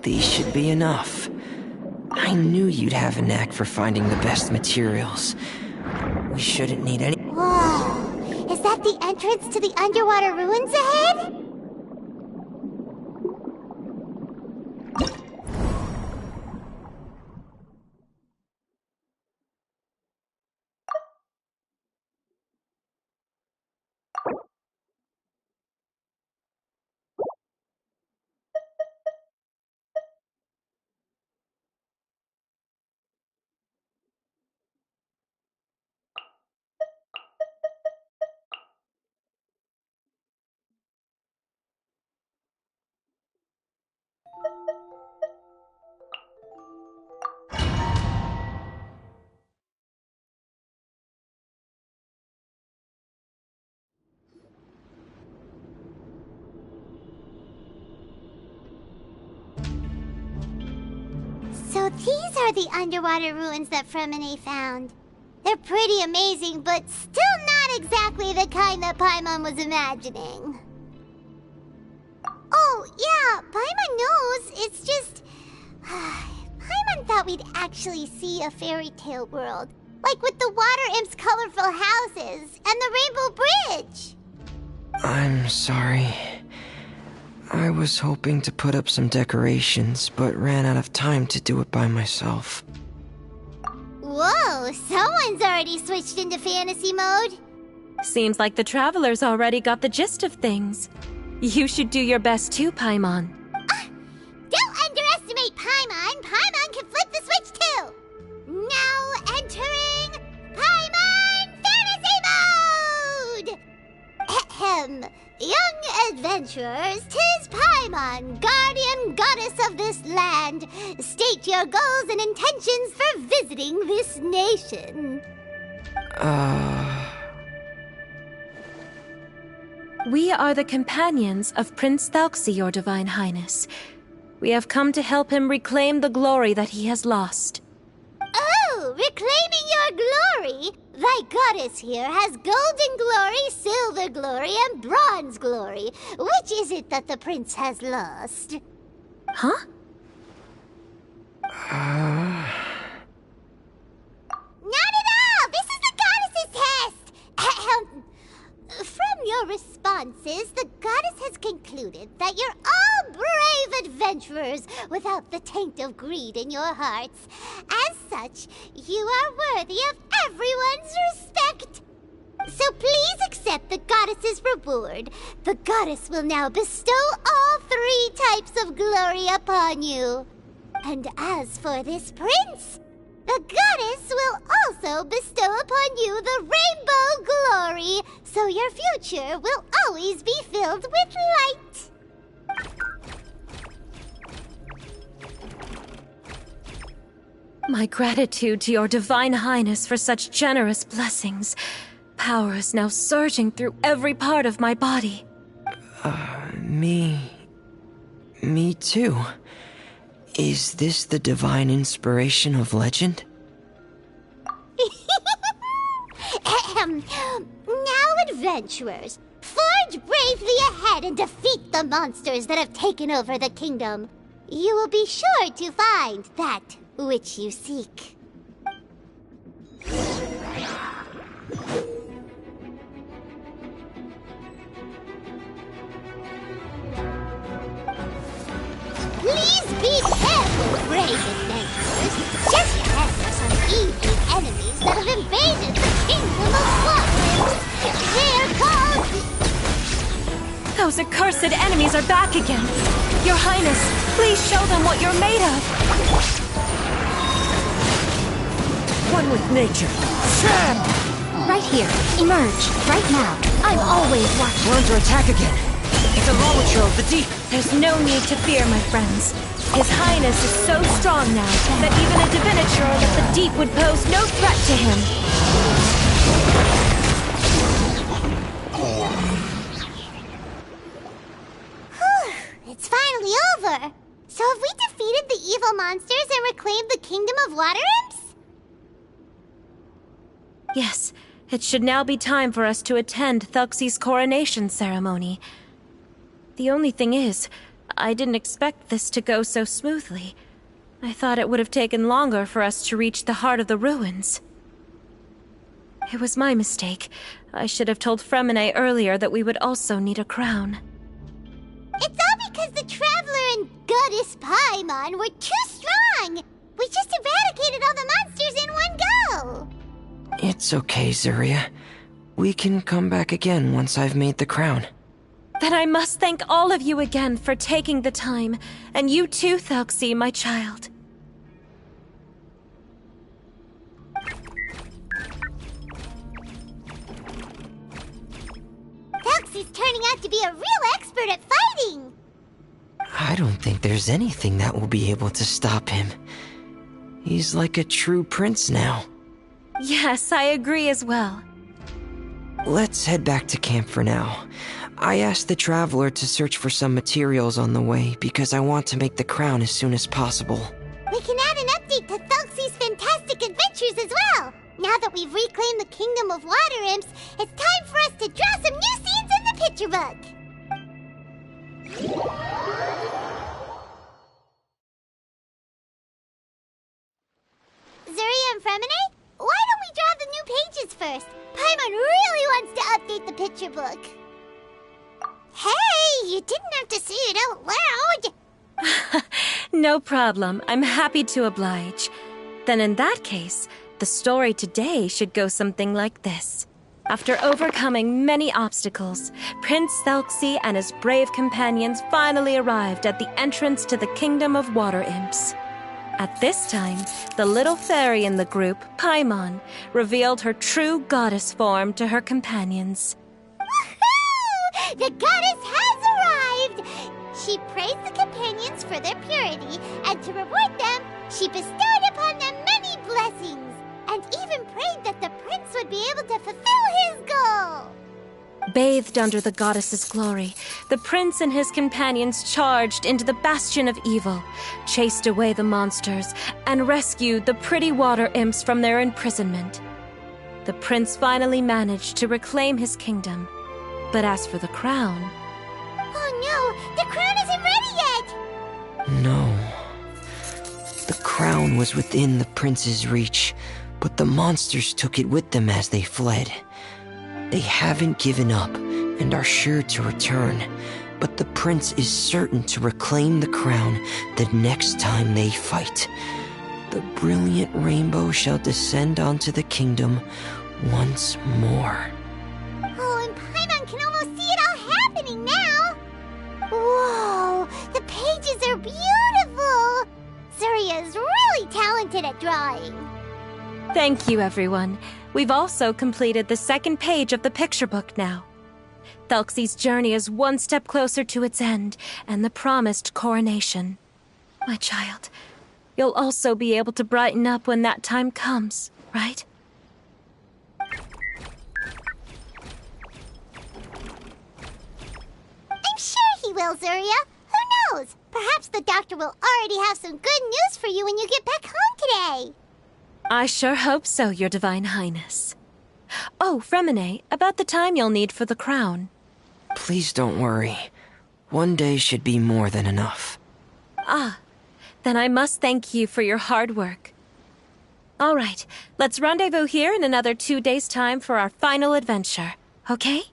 These should be enough. I knew you'd have a knack for finding the best materials. We shouldn't need any... Whoa! Is that the entrance to the underwater ruins ahead? So these are the underwater ruins that Fremine found. They're pretty amazing, but still not exactly the kind that Paimon was imagining. Oh, yeah, Paimon knows. It's just... Paimon thought we'd actually see a fairy tale world. Like with the water imp's colorful houses and the rainbow bridge. I'm sorry. I was hoping to put up some decorations, but ran out of time to do it by myself. Whoa, someone's already switched into fantasy mode. Seems like the travelers already got the gist of things. You should do your best too, Paimon. Don't underestimate Paimon. Paimon can flip the switch too. Now entering Paimon Fantasy Mode! Ahem. Young adventurers, 'tis Paimon, guardian goddess of this land. State your goals and intentions for visiting this nation. We are the companions of Prince Thelxie, your Divine Highness. We have come to help him reclaim the glory that he has lost. Oh, reclaiming your glory? Thy goddess here has golden glory, silver glory, and bronze glory. Which is it that the prince has lost? Huh? Not at all! This is the goddess's test! Ahem. From your responses, the goddess has concluded that you're all brave adventurers without the taint of greed in your hearts. As such, you are worthy of everyone's respect. So please accept the goddess's reward. The goddess will now bestow all 3 types of glory upon you. And as for this prince, the goddess will also bestow upon you the rainbow glory, so your future will always be filled with light. My gratitude to your Divine Highness for such generous blessings. Power is now surging through every part of my body. Me too. Is this the divine inspiration of legend? Ahem. Now, adventurers, forge bravely ahead and defeat the monsters that have taken over the kingdom. You will be sure to find that which you seek. Please be careful, brave adventurers. Just ahead are some evil enemies that have invaded the kingdom of Waterlands. They're called... Those accursed enemies are back again. Your Highness, please show them what you're made of. One with nature. Sam! Right here. Emerge. Right now. I'm always watching. We're under attack again. It's a molecule of the deep. There's no need to fear, my friends. His Highness is so strong now that even a diviniture of the deep would pose no threat to him. Whew, it's finally over. So have we defeated the evil monsters and reclaimed the kingdom of water imps? Yes, it should now be time for us to attend Thelxie's coronation ceremony. The only thing is, I didn't expect this to go so smoothly. I thought it would have taken longer for us to reach the heart of the ruins. It was my mistake. I should have told Fremine earlier that we would also need a crown. It's all because the Traveler and Goddess Paimon were too strong! We just eradicated all the monsters in one go! It's okay, Zuria. We can come back again once I've made the crown. Then I must thank all of you again for taking the time, and you too, Thelxie, my child. Thelxie's turning out to be a real expert at fighting! I don't think there's anything that will be able to stop him. He's like a true prince now. Yes, I agree as well. Let's head back to camp for now. I asked the Traveler to search for some materials on the way because I want to make the crown as soon as possible. We can add an update to Thelxie's fantastic adventures as well! Now that we've reclaimed the Kingdom of Water Imps, it's time for us to draw some new scenes in the picture book! Zuria and Fremine, why don't we draw the new pages first? Paimon really wants to update the picture book. Hey, you didn't have to say it out loud! No problem. I'm happy to oblige. Then in that case, the story today should go something like this. After overcoming many obstacles, Prince Thelxie and his brave companions finally arrived at the entrance to the Kingdom of Water Imps. At this time, the little fairy in the group, Paimon, revealed her true goddess form to her companions. Woohoo! The goddess has arrived! She praised the companions for their purity, and to reward them, she bestowed upon them many blessings, and even prayed that the prince would be able to fulfill his goal. Bathed under the goddess's glory, the prince and his companions charged into the bastion of evil, chased away the monsters, and rescued the pretty water imps from their imprisonment. The prince finally managed to reclaim his kingdom. But as for the crown... Oh no! The crown isn't ready yet! No. The crown was within the prince's reach, but the monsters took it with them as they fled. They haven't given up and are sure to return, but the prince is certain to reclaim the crown the next time they fight. The brilliant rainbow shall descend onto the kingdom once more. Oh, and Paimon can almost see it all happening now! Whoa! The pages are beautiful! Zuria is really talented at drawing. Thank you, everyone. We've also completed the second page of the picture book now. Thelxie's journey is one step closer to its end and the promised coronation. My child, you'll also be able to brighten up when that time comes, right? I'm sure he will, Zuria. Who knows? Perhaps the doctor will already have some good news for you when you get back home today. I sure hope so, Your Divine Highness. Oh, Fremine, about the time you'll need for the crown. Please don't worry. One day should be more than enough. Ah, then I must thank you for your hard work. All right, let's rendezvous here in another 2 days' time for our final adventure, okay?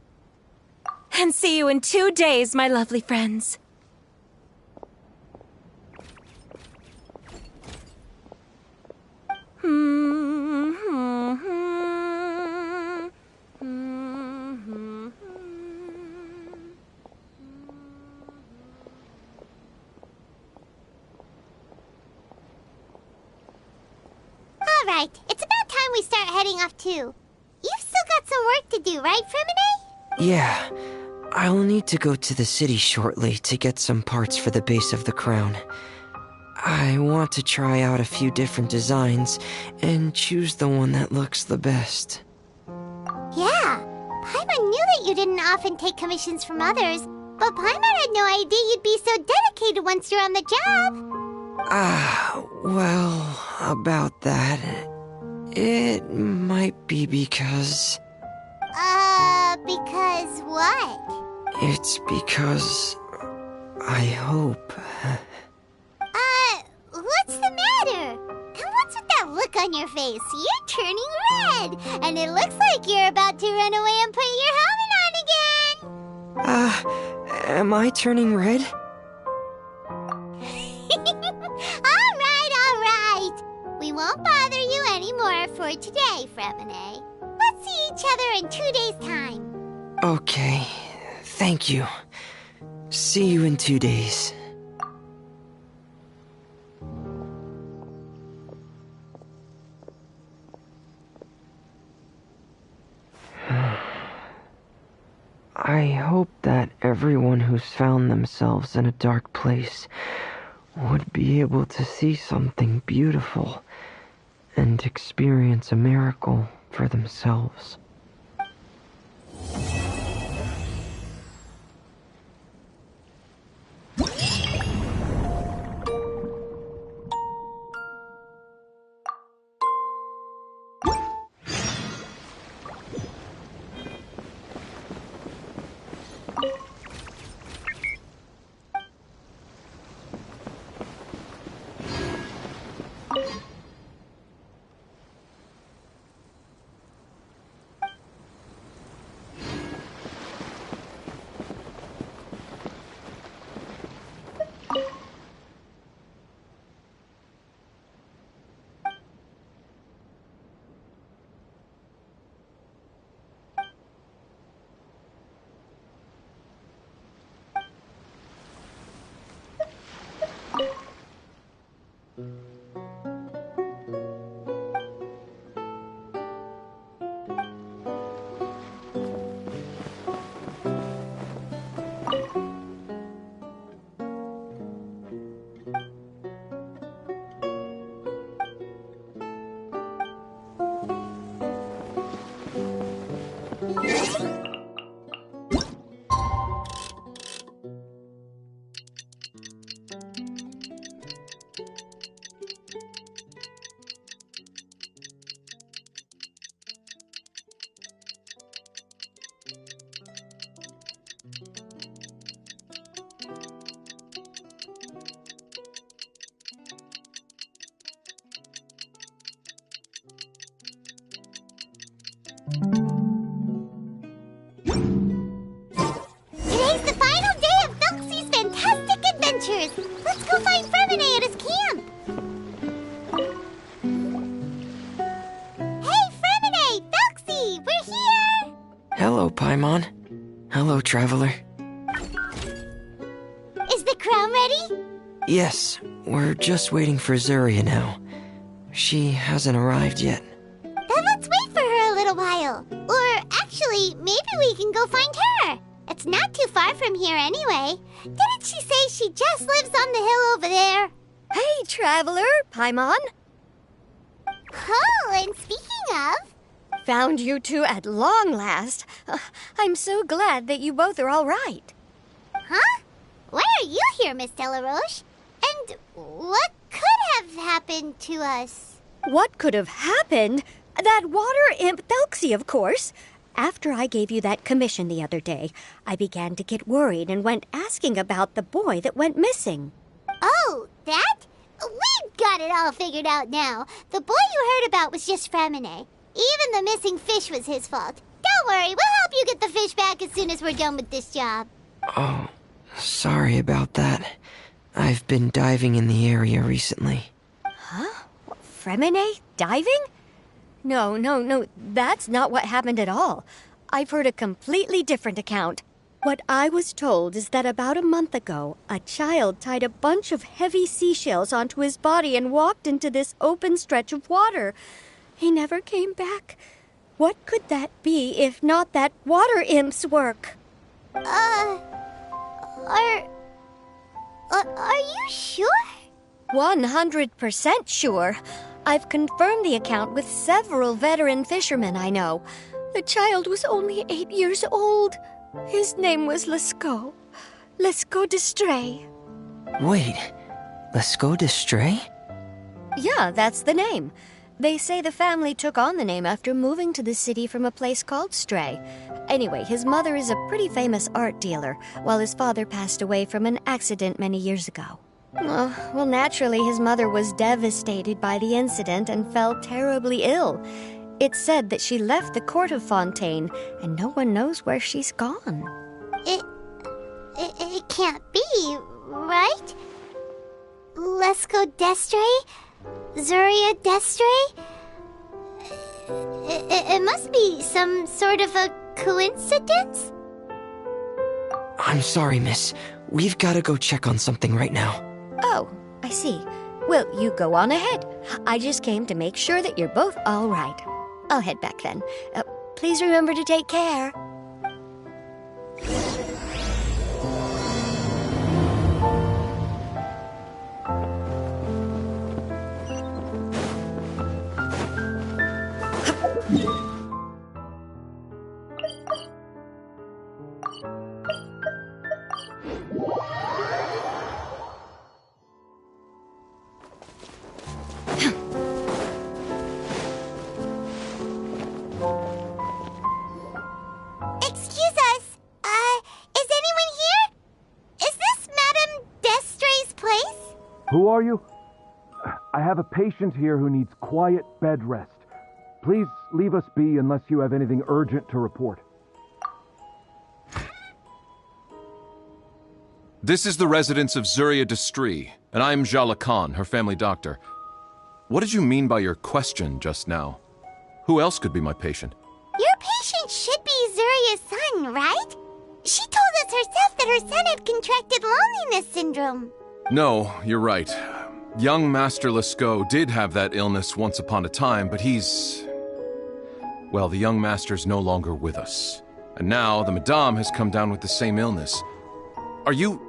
And see you in 2 days, my lovely friends. Alright, it's about time we start heading off too. You've still got some work to do, right, Fremine? Yeah, I'll need to go to the city shortly to get some parts for the base of the crown. I want to try out a few different designs and choose the one that looks the best. Yeah, Paimon knew that you didn't often take commissions from others, but Paimon had no idea you'd be so dedicated once you're on the job. Well, about that, it might be because... Because what? It's because I hope... What's the matter? And what's with that look on your face? You're turning red, and it looks like you're about to run away and put your helmet on again. Am I turning red? All right. We won't bother you anymore for today, Fremine. Let's see each other in 2 days' time. Okay, thank you. See you in 2 days. I hope that everyone who's found themselves in a dark place would be able to see something beautiful and experience a miracle for themselves. Today's the final day of Thelxie's fantastic adventures. Let's go find Fremine at his camp. Hey, Fremine! Thelxie! We're here! Hello, Paimon. Hello, Traveler. Is the crown ready? Yes, we're just waiting for Zuria now. She hasn't arrived yet. Then let's wait for her a little while. Or actually, maybe we can go find her. It's not too far from here anyway. Didn't she say she just lives on the hill over there? Hey, Traveler, Paimon. Oh, and speaking of... Found you two at long last. I'm so glad that you both are all right. Huh? Why are you here, Miss Delaroche? And what could have happened to us? What could have happened? That water imp Thelxie, of course. After I gave you that commission the other day, I began to get worried and went asking about the boy that went missing. Oh, that? We've got it all figured out now. The boy you heard about was just Fremine. Even the missing fish was his fault. Don't worry, we'll help you get the fish back as soon as we're done with this job. Oh, sorry about that. I've been diving in the area recently. Huh? Fremine? Diving? No, that's not what happened at all. I've heard a completely different account. What I was told is that about a month ago, a child tied a bunch of heavy seashells onto his body and walked into this open stretch of water. He never came back. What could that be if not that water imp's work? Are you sure? 100% sure. I've confirmed the account with several veteran fishermen I know. The child was only 8 years old. His name was Lescaut. Lescaut d'Estray. Wait, Lescaut d'Estray? Yeah, that's the name. They say the family took on the name after moving to the city from a place called Stray. Anyway, his mother is a pretty famous art dealer, while his father passed away from an accident many years ago. Well, naturally, his mother was devastated by the incident and fell terribly ill. It's said that she left the court of Fontaine, and no one knows where she's gone. It can't be, right? Lesko Destre? Zuria Destre? It must be some sort of a coincidence? I'm sorry, miss. We've got to go check on something right now. Oh, I see. Well, you go on ahead. I just came to make sure that you're both all right. I'll head back then. Please remember to take care. Excuse us. Is anyone here? Is this Madame Destre's place? Who are you? I have a patient here who needs quiet bed rest. Please leave us be unless you have anything urgent to report. This is the residence of Zuria Destre, and I'm Jala Khan, her family doctor. What did you mean by your question just now? Who else could be my patient? Your patient should be Zuria's son, right? She told us herself that her son had contracted loneliness syndrome. No, you're right. Young Master Lescaut did have that illness once upon a time, but well, the young master's no longer with us. And now the Madame has come down with the same illness. Are you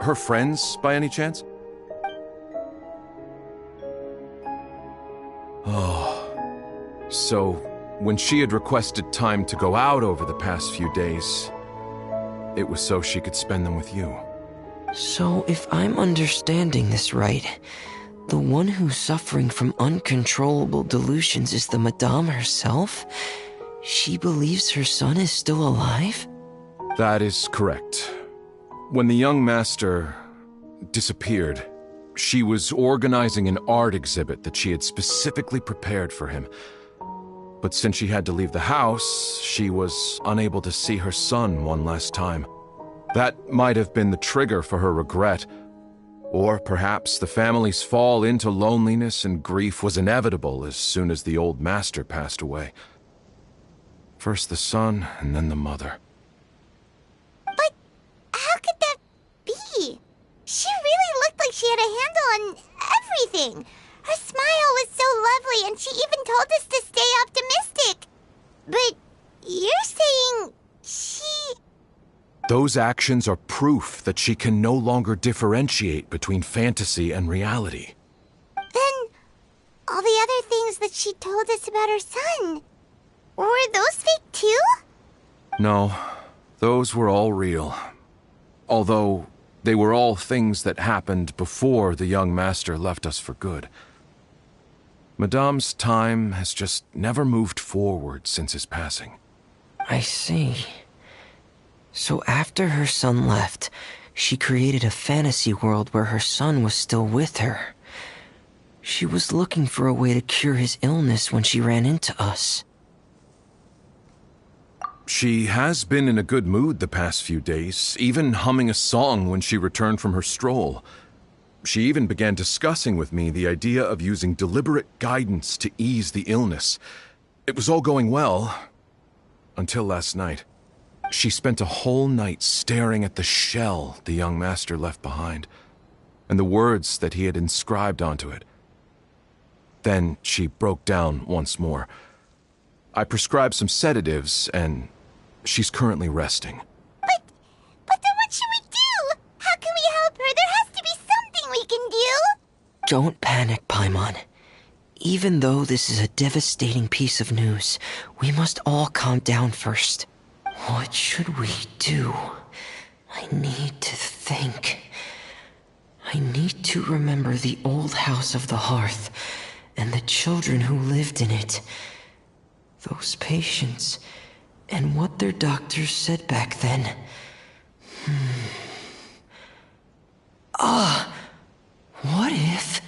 her friends, by any chance? Oh. So, when she had requested time to go out over the past few days, it was so she could spend them with you. So, if I'm understanding this right, the one who's suffering from uncontrollable delusions is the Madame herself? She believes her son is still alive? That is correct. When the young master disappeared, she was organizing an art exhibit that she had specifically prepared for him. But since she had to leave the house, she was unable to see her son one last time. That might have been the trigger for her regret. Or perhaps the family's fall into loneliness and grief was inevitable as soon as the old master passed away. First the son, and then the mother. But how could that be? She really looked like she had a handle on everything. Her smile was so lovely, and she even told us to stay optimistic. But you're saying she... Those actions are proof that she can no longer differentiate between fantasy and reality. Then, all the other things that she told us about her son, were those fake too? No, those were all real. Although, they were all things that happened before the young master left us for good. Madame's time has just never moved forward since his passing. I see. So after her son left, she created a fantasy world where her son was still with her. She was looking for a way to cure his illness when she ran into us. She has been in a good mood the past few days, even humming a song when she returned from her stroll. She even began discussing with me the idea of using deliberate guidance to ease the illness. It was all going well, until last night. She spent a whole night staring at the shell the young master left behind, and the words that he had inscribed onto it. Then she broke down once more. I prescribed some sedatives, and she's currently resting. But then what should we do? How can we help her? There has to be something we can do! Don't panic, Paimon. Even though this is a devastating piece of news, we must all calm down first. What should we do? I need to think. I need to remember the old house of the hearth and the children who lived in it. Those patients, and what their doctors said back then. What if...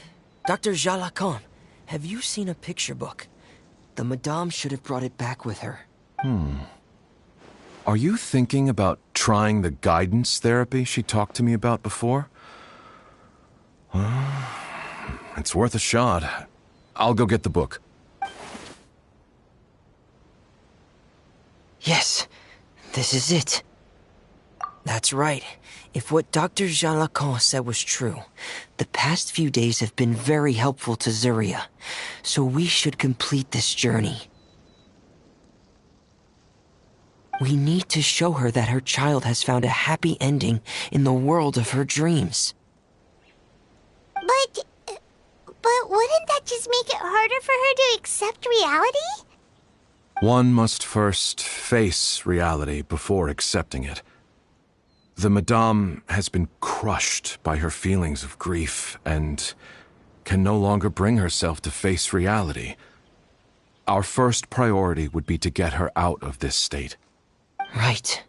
Dr. Jalacon, have you seen a picture book? The Madame should have brought it back with her. Are you thinking about trying the guidance therapy she talked to me about before? It's worth a shot. I'll go get the book. Yes, this is it. That's right. If what Dr. Jalacon said was true, the past few days have been very helpful to Zuria, so we should complete this journey. We need to show her that her child has found a happy ending in the world of her dreams. But wouldn't that just make it harder for her to accept reality? One must first face reality before accepting it. The Madame has been crushed by her feelings of grief and can no longer bring herself to face reality. Our first priority would be to get her out of this state. Right.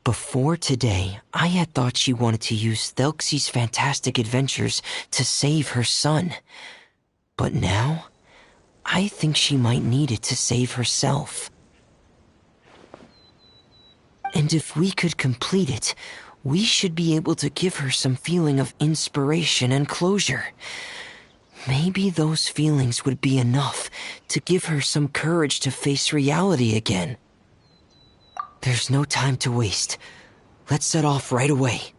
Before today, I had thought she wanted to use Thelxie's fantastic adventures to save her son. But now, I think she might need it to save herself. And if we could complete it, we should be able to give her some feeling of inspiration and closure. Maybe those feelings would be enough to give her some courage to face reality again. There's no time to waste. Let's set off right away.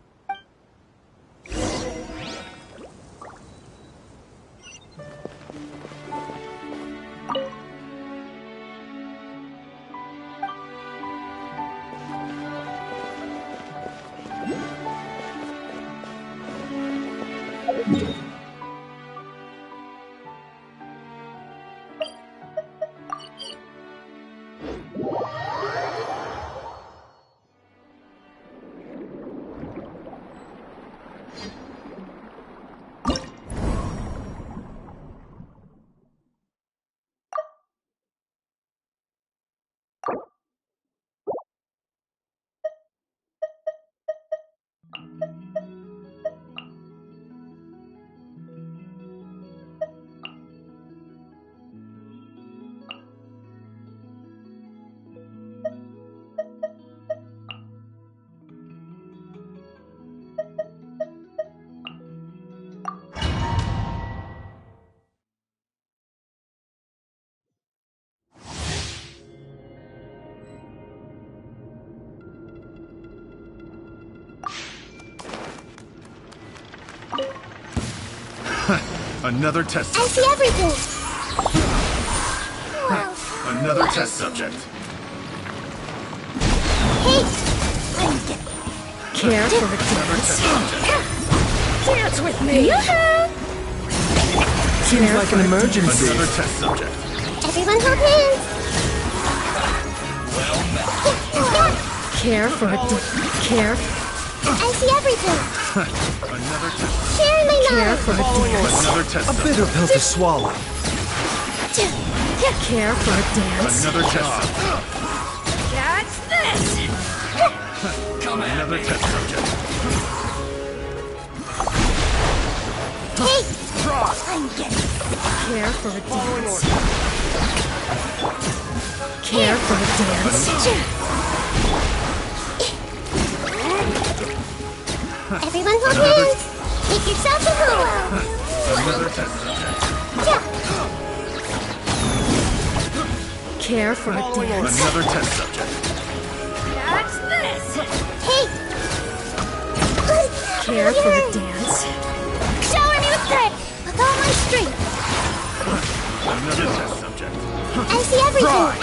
Another test I subject. see everything! Another test subject. Hey! Care for a dance? Dance with me! Seems like an emergency. Another test subject. Everyone hold hands! Care for a dance? Care? I see everything! Another test. Share my Care knowledge! for a dance? Another test A subject. bitter pill to swallow. Care for a dance? Another test subject. Catch this! Another test subject. Hey! Care for a dance? Care for a dance? Everyone hold hands! Make yourself a home! Another test subject. Care for a dance? Another test subject. Catch this! Hey! Care for a dance? Shower me with thread! With all my strength! Another test subject. I see everything!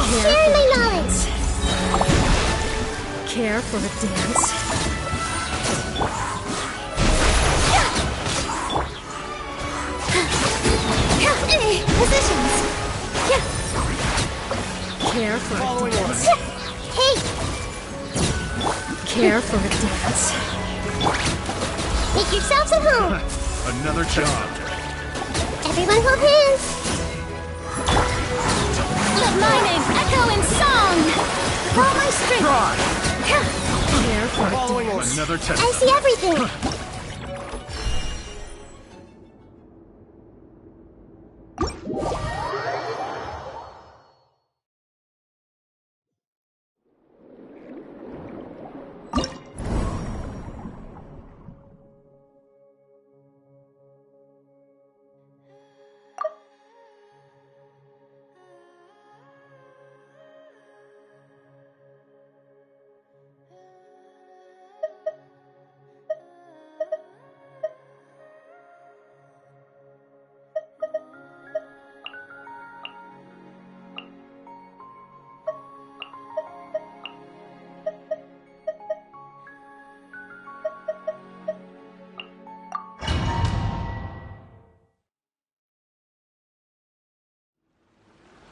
Share my knowledge! Care for a dance? Positions! Care for a dance? Hey! Care for a dance? Make yourselves at home! Another test subject. Everyone hold hands. Let my name echo in song! All my strength! Try! Here for a Following dance. another test. I see everything.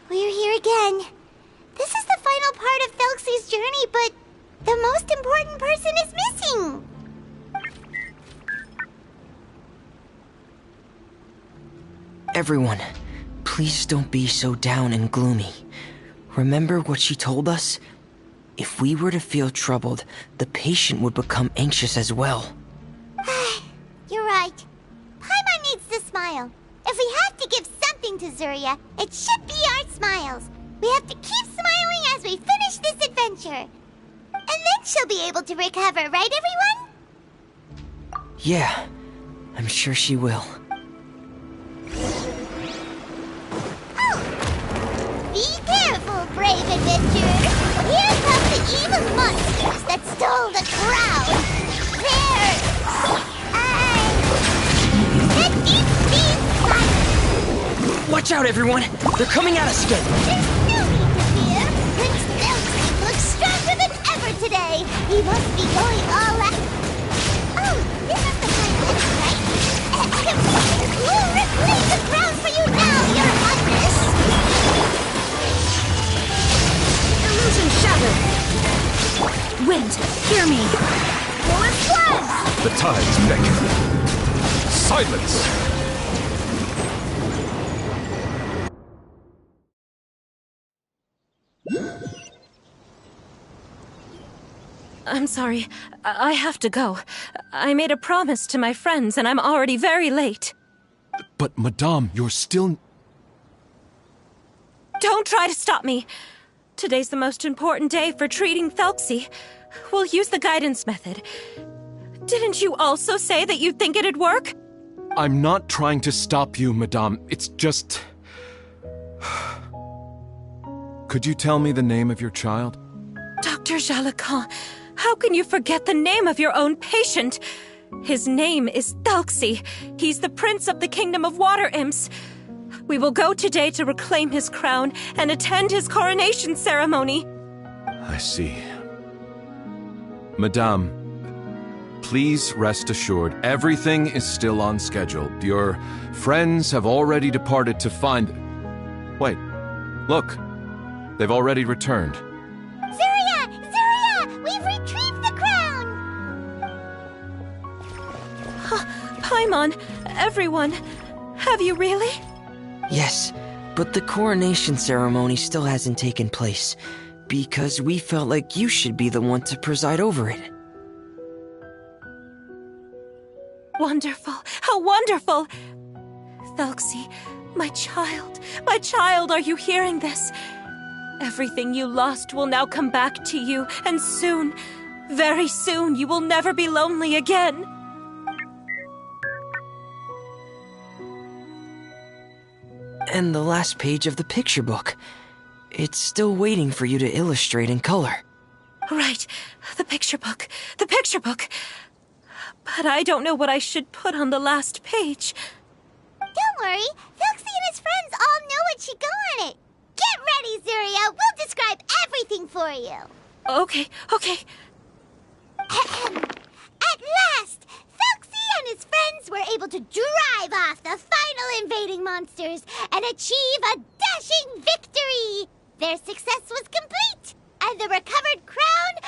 We're here again. This is the final part of Thelxie's journey, but the most important person is missing. Everyone, please don't be so down and gloomy. Remember what she told us? If we were to feel troubled, the patient would become anxious as well. You're right. Paimon needs to smile. If we have to give something to Zuria, it should be our smiles. We have to keep smiling as we finish this adventure. And then she'll be able to recover, right, everyone? Yeah, I'm sure she will. Oh! Be careful, brave adventurers! Here come the evil monsters that stole the crown! They're... That needs to be silent! Watch out, everyone! They're coming at us again! There's no need to fear! Prince Thelxie looks stronger than ever today! He must be going all out... Oh, this is the kind right? We'll reclaim the crown for you now, your highness! Illusion shattered! Wind, hear me! Full floods! The tides beckon. Silence! I'm sorry. I have to go. I made a promise to my friends, and I'm already very late. But, Madame, you're still... Don't try to stop me. Today's the most important day for treating Thelxie. We'll use the guidance method. Didn't you also say that you think it'd work? I'm not trying to stop you, Madame. It's just... Could you tell me the name of your child? Dr. Jalacan, how can you forget the name of your own patient? His name is Thelxie. He's the prince of the kingdom of water imps. We will go today to reclaim his crown and attend his coronation ceremony. I see. Madame, please rest assured, everything is still on schedule. Your friends have already departed to find... Wait, look. They've already returned. Zuria! Zuria! We've retrieved the crown! Paimon, everyone, have you really? Yes, but the coronation ceremony still hasn't taken place, because we felt like you should be the one to preside over it. Wonderful, how wonderful! Thelxie, my child, are you hearing this? Everything you lost will now come back to you, and soon, very soon, you will never be lonely again. And the last page of the picture book. It's still waiting for you to illustrate in color. Right, the picture book. But I don't know what I should put on the last page. Don't worry, Thelxie and his friends all know what should go on it. Get ready, Zuria! We'll describe everything for you! Okay. At last, Thelxie and his friends were able to drive off the final invading monsters and achieve a dashing victory! Their success was complete, and the recovered crown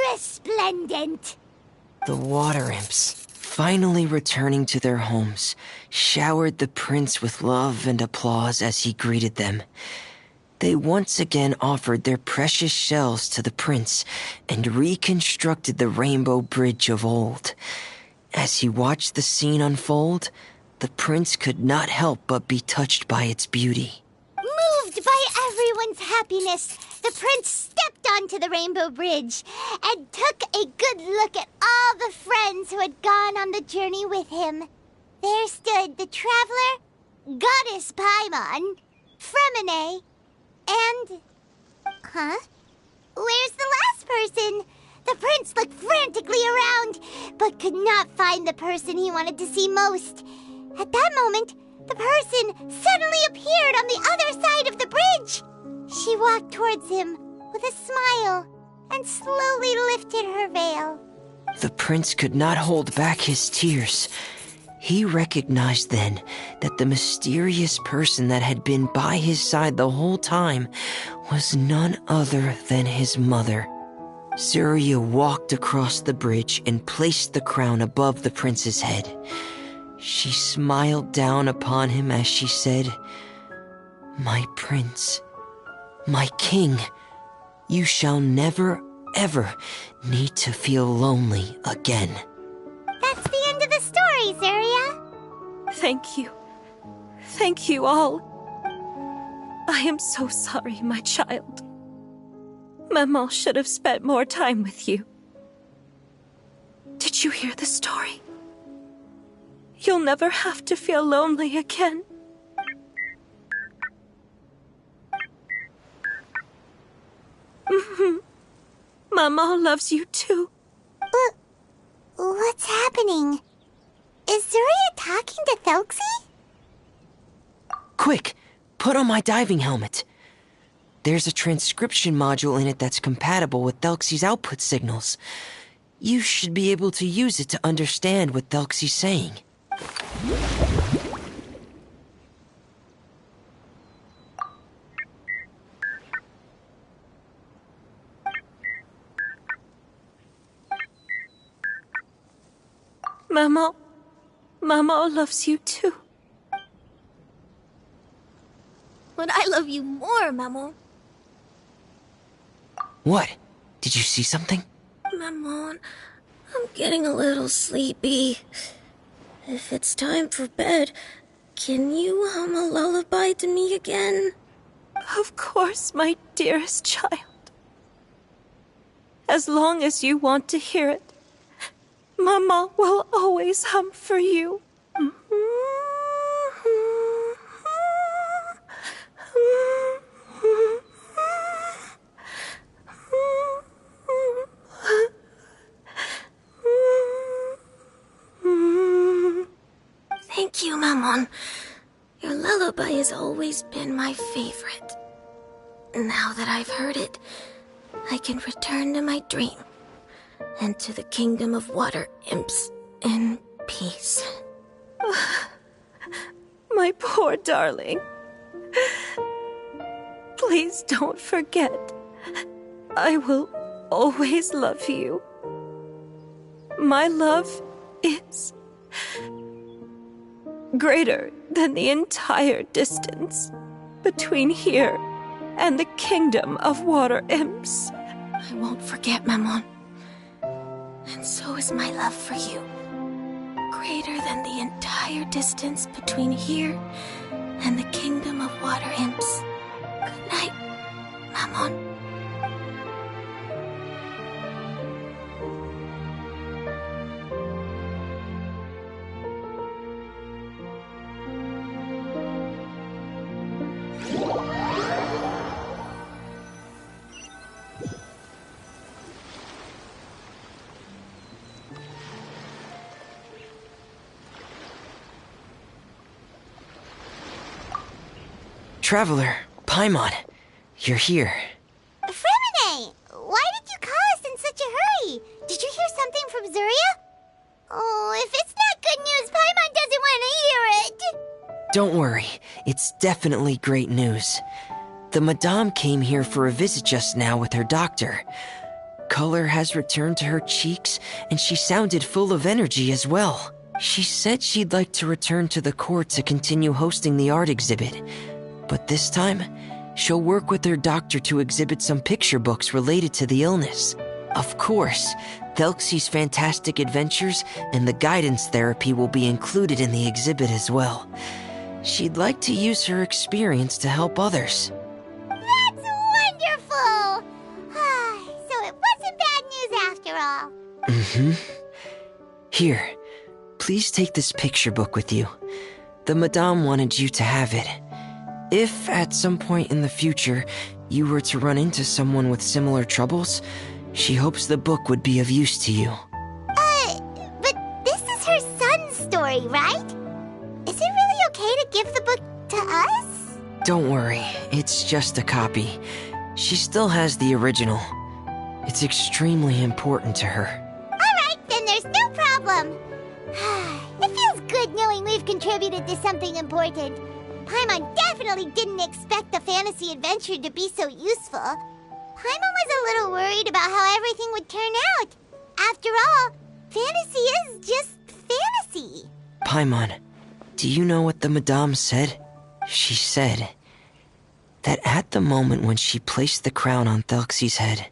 resplendent! The water imps. finally returning to their homes, showered the prince with love and applause as he greeted them. They once again offered their precious shells to the prince and reconstructed the rainbow bridge of old. As he watched the scene unfold, the prince could not help but be touched by its beauty. Moved by everyone's happiness, the prince stepped onto the rainbow bridge and took a good look at all the friends who had gone on the journey with him. There stood the traveler, Goddess Paimon, Fremine, and... Where's the last person? The prince looked frantically around, but could not find the person he wanted to see most. At that moment, the person suddenly appeared on the other side of the bridge. She walked towards him with a smile and slowly lifted her veil. The prince could not hold back his tears. He recognized then that the mysterious person that had been by his side the whole time was none other than his mother. Zuria walked across the bridge and placed the crown above the prince's head. She smiled down upon him as she said, "My prince, my king, you shall never, ever need to feel lonely again." That's the end of the story, Zuria. Thank you. Thank you all. I am so sorry, my child. Maman should have spent more time with you. Did you hear the story? You'll never have to feel lonely again. Maman loves you too. What's happening? Is Zuria talking to Thelxie? Quick, put on my diving helmet. There's a transcription module in it that's compatible with Thelxie's output signals. You should be able to use it to understand what Thelxie's saying. Mama loves you too. But I love you more, Maman. What? Did you see something? Maman, I'm getting a little sleepy. If it's time for bed, can you hum a lullaby to me again? Of course, my dearest child. As long as you want to hear it, Mama will always hum for you. Thank you, Maman. Your lullaby has always been my favorite. Now that I've heard it, I can return to my dream and to the kingdom of water imps in peace. My poor darling. Please don't forget. I will always love you. My love is greater than the entire distance between here and the kingdom of water imps. I won't forget, Maman. And so is my love for you. Greater than the entire distance between here and the kingdom of water imps. Good night, Maman. Traveler, Paimon, you're here. Fremine, why did you call us in such a hurry? Did you hear something from Zuria? Oh, if it's not good news, Paimon doesn't want to hear it. Don't worry, it's definitely great news. The Madame came here for a visit just now with her doctor. color has returned to her cheeks, and she sounded full of energy as well. She said she'd like to return to the court to continue hosting the art exhibit, but this time, she'll work with her doctor to exhibit some picture books related to the illness. Of course, Thelxie's fantastic adventures and the guidance therapy will be included in the exhibit as well. She'd like to use her experience to help others. That's wonderful! So it wasn't bad news after all. Mm-hmm. Here, please take this picture book with you. The Madame wanted you to have it. If, at some point in the future, you were to run into someone with similar troubles, she hopes the book would be of use to you. But this is her son's story, right? Is it really okay to give the book to us? Don't worry, it's just a copy. She still has the original. It's extremely important to her. Alright, then there's no problem. It feels good knowing we've contributed to something important. Paimon definitely didn't expect the fantasy adventure to be so useful. Paimon was a little worried about how everything would turn out. After all, fantasy is just fantasy. Paimon, do you know what the Madame said? She said that at the moment when she placed the crown on Thelxie's head,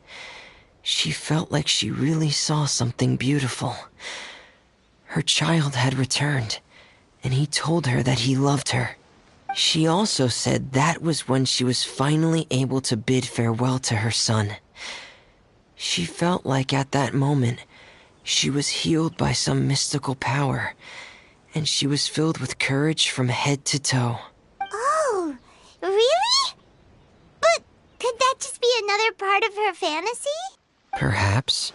she felt like she really saw something beautiful. Her child had returned, and he told her that he loved her. She also said that was when she was finally able to bid farewell to her son. She felt like at that moment, she was healed by some mystical power, and she was filled with courage from head to toe. Oh, really? But could that just be another part of her fantasy? Perhaps.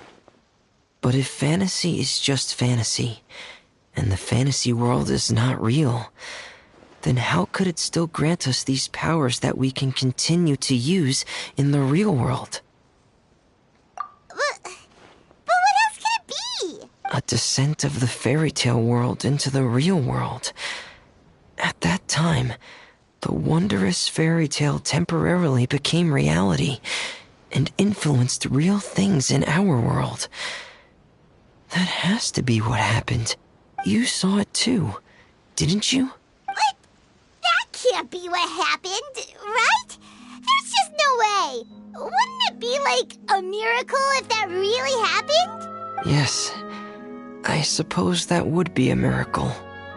But if fantasy is just fantasy, and the fantasy world is not real, then how could it still grant us these powers that we can continue to use in the real world? But what else could it be? A descent of the fairy tale world into the real world. At that time, the wondrous fairy tale temporarily became reality and influenced real things in our world. That has to be what happened. You saw it too, didn't you? What? That can't be what happened, right? There's just no way. Wouldn't it be like a miracle if that really happened? Yes, I suppose that would be a miracle.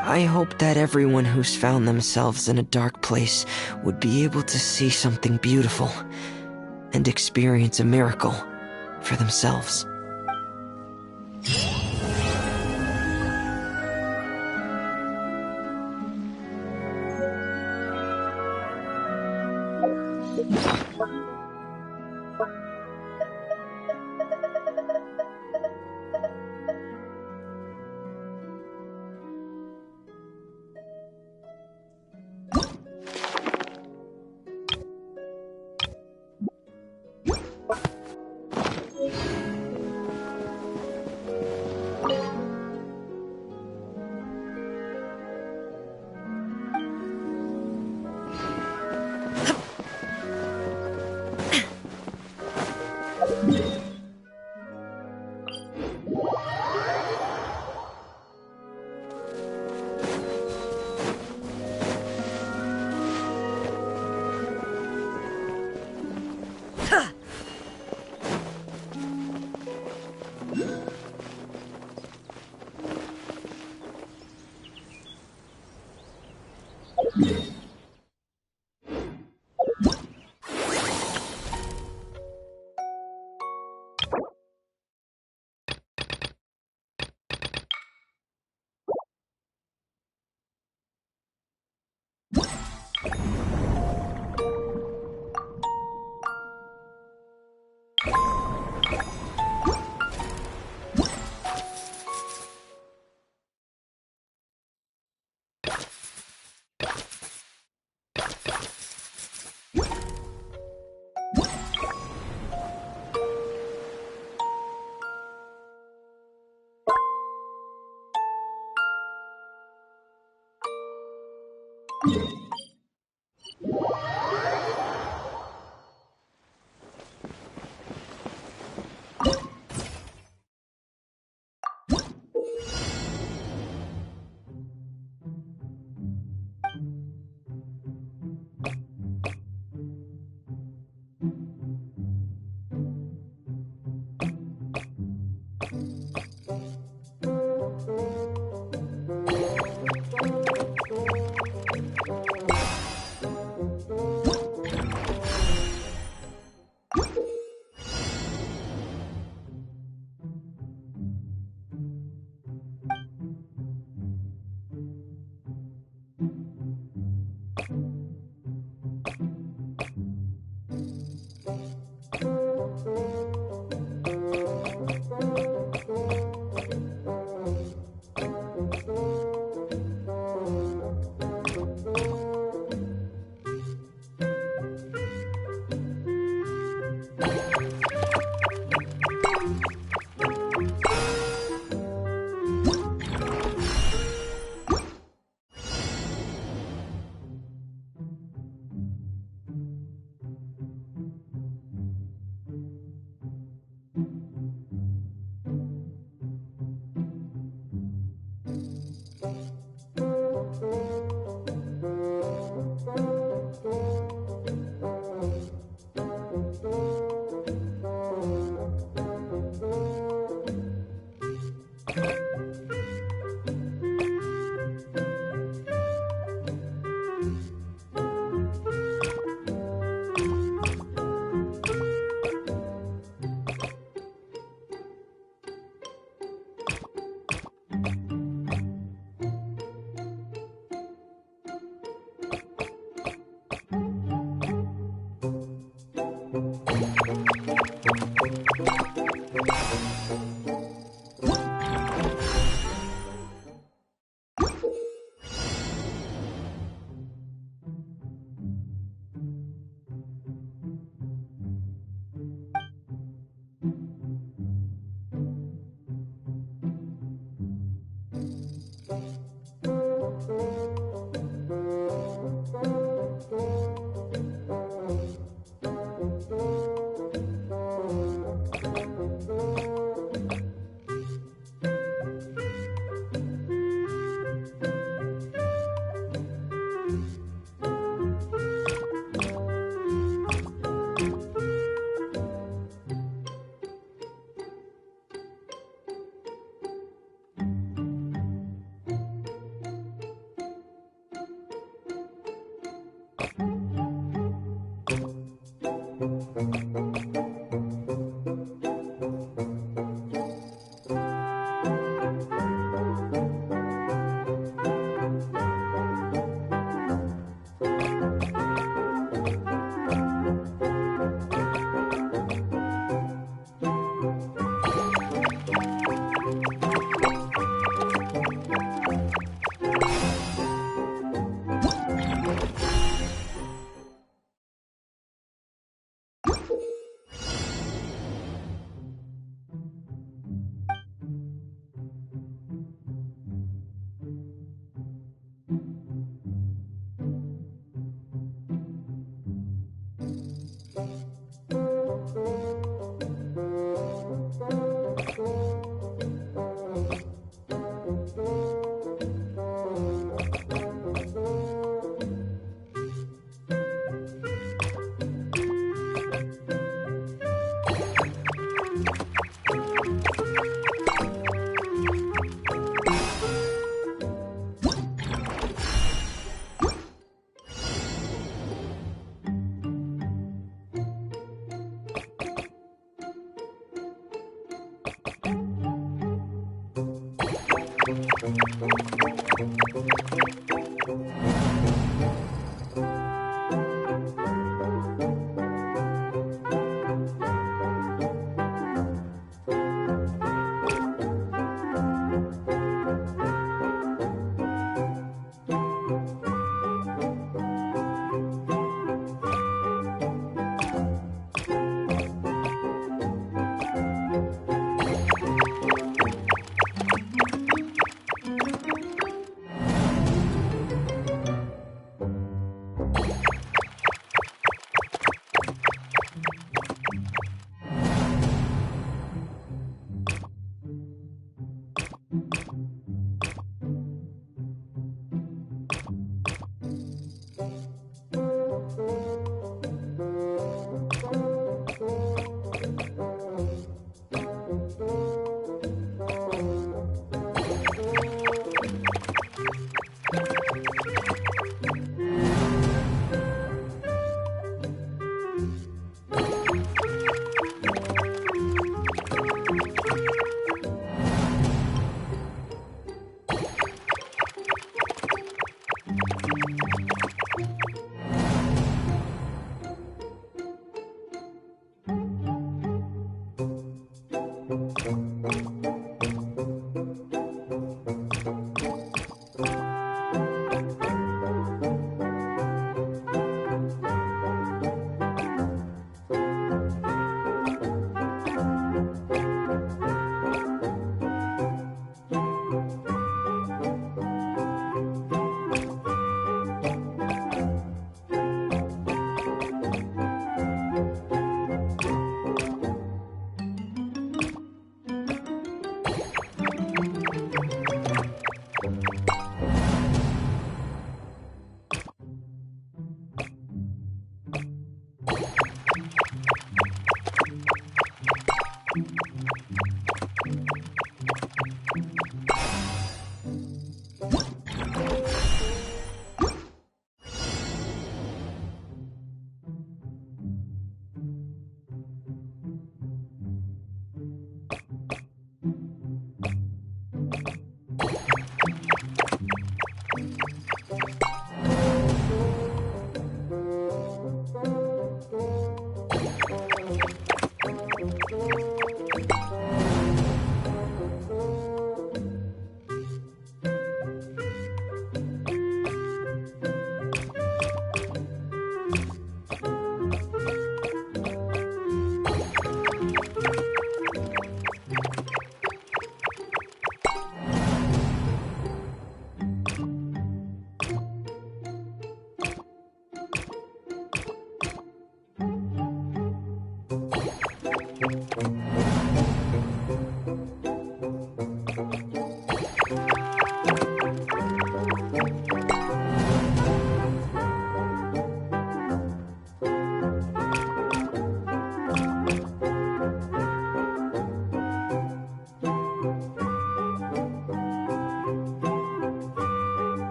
I hope that everyone who's found themselves in a dark place would be able to see something beautiful and experience a miracle for themselves.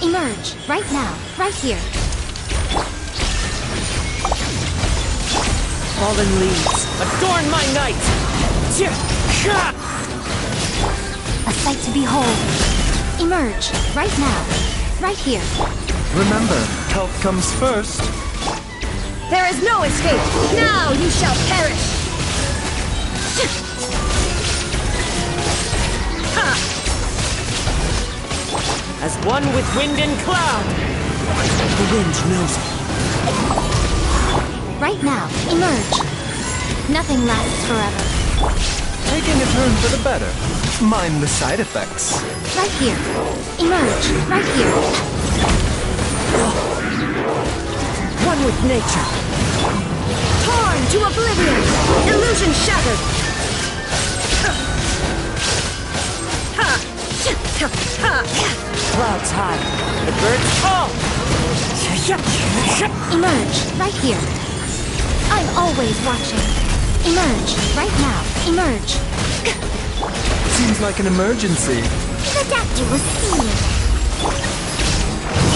Emerge, right now, right here. Fallen leaves, adorn my night! A sight to behold. Emerge, right now, right here. Remember, help comes first. There is no escape! Now you shall perish! As one with wind and cloud! The wind knows it. Right now, emerge. Nothing lasts forever. Taking a turn for the better. Mind the side effects. Right here. Emerge, right here. One with nature. Torn to oblivion! Illusion shattered! Clouds high. The birds fall. Emerge, right here. I'm always watching. Emerge, right now. Emerge. Seems like an emergency. The doctor was seen.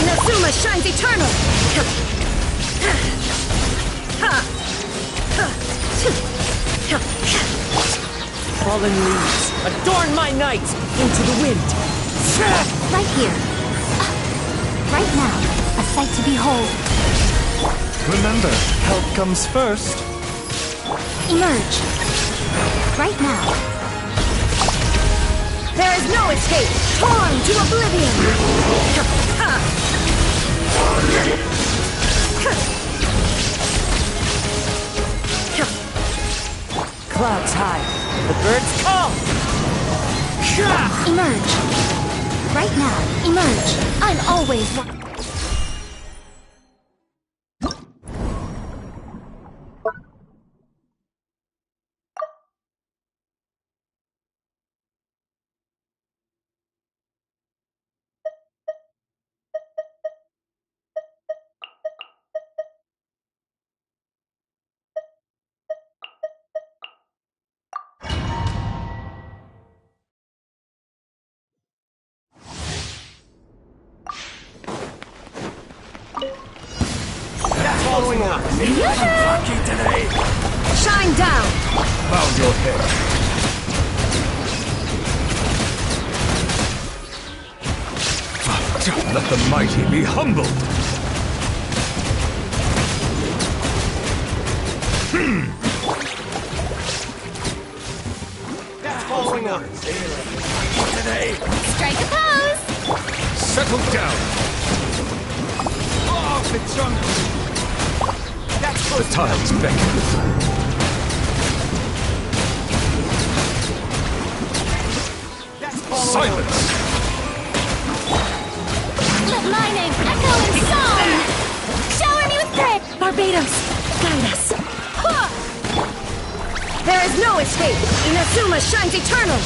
Inazuma shines eternal! Fallen leaves, adorn my night! Into the wind! Right here. Right now, a sight to behold. Remember, help comes first. Emerge. Right now. There is no escape! Torn to oblivion! Clouds high. The birds call! Emerge. Right now, emerge. I'm always Following up. Lucky today. shine down! Bow your head. Let the mighty be humbled! That's following orders. Today. Strike a pose! Settle down! Oh, the jungle! That's The tides beckon. That's following Silence! Let my name echo in song! Shower me with praise! Barbados, guide us. There is no escape! Inazuma shines eternal!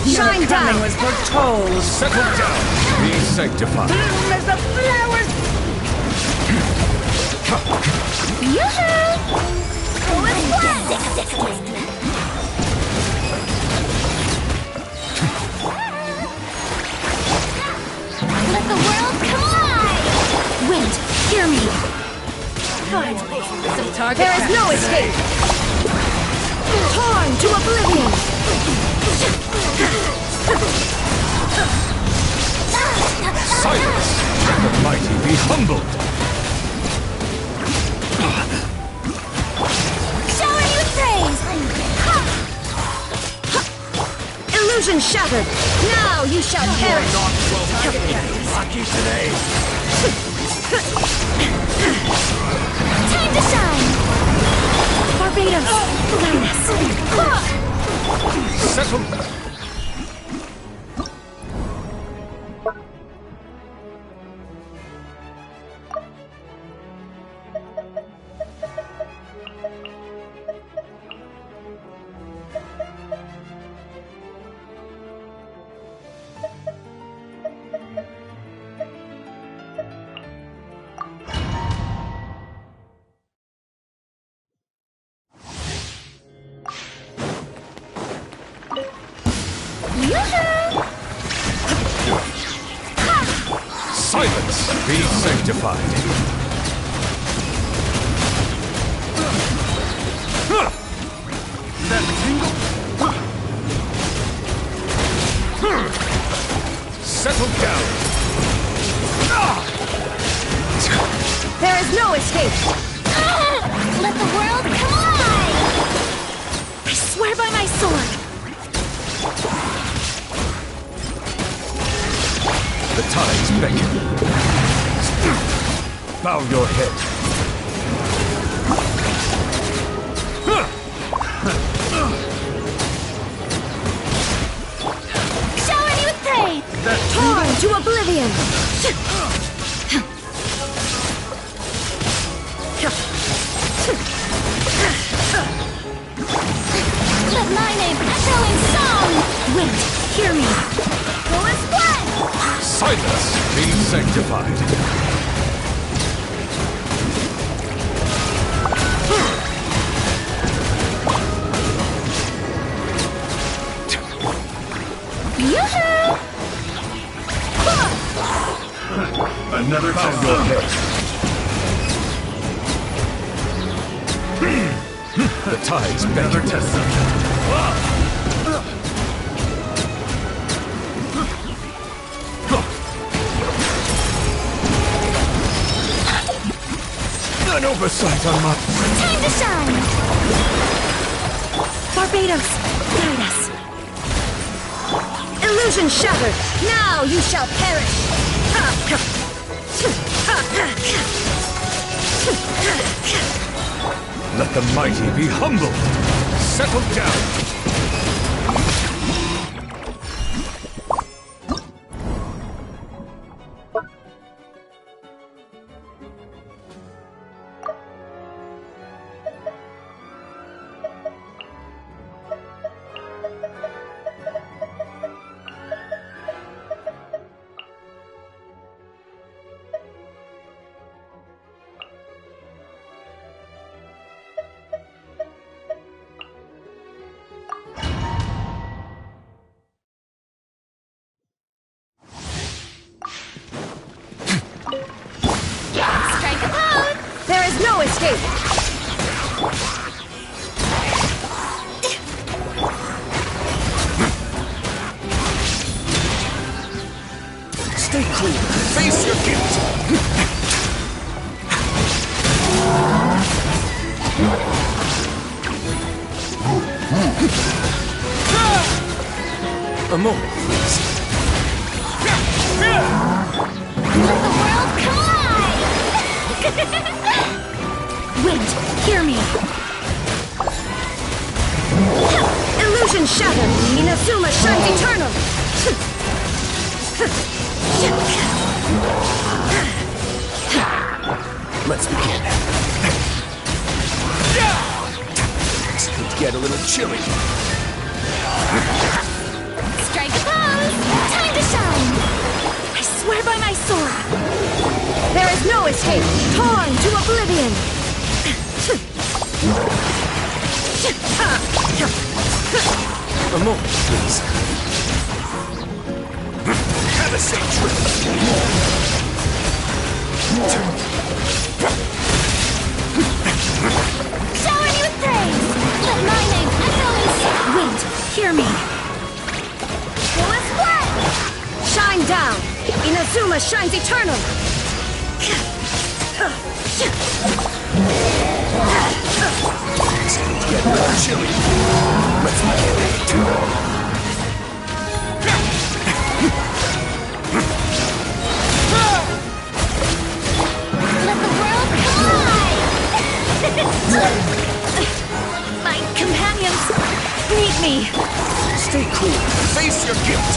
Shine down! was foretold. Settle down! Be sanctified! Bloom as the flowers. Yoo-hoo! With what? Let the world collide! Wind, hear me! There is no escape! Torn to oblivion! Silence! Let the mighty be humbled! Shower you with praise! Illusion shattered! Now you shall perish! Lucky today. Time to shine! Barbados, guide us! Settle! Silence! Be sanctified! That tingle? Settle down! There is no escape! Let the world collide! I swear by my sword! The tides beckon. Bow your head. Shower me with praise! Torn to oblivion! Let my name echo in song! Wind, hear me! Go and split! Silence! Be sanctified! Yoo-hoo! Another Bow your head. The tides Another beckon. test subject. An oversight on my... Time to shine! Barbados, guide us! Illusion shattered! Now you shall perish! Let the mighty be humbled! Settle down! Strike a pose! There is no escape! A moment, please. Let the world collide! Wind, hear me. Illusion shattered. Inazuma shines eternal. Let's begin. It's going to get a little chilly. Strike a pose! Time to shine! I swear by my sword. There is no escape. Torn to oblivion. A moment, please. Have a safe trip. Shower me with praise! Let my name echo in sound! Wind, hear me. Full as blood! Shine down. Inazuma shines eternal. It's going to get a little chilly. Let's begin. Let the world collide! My companions need me. Stay cool. Face your guilt.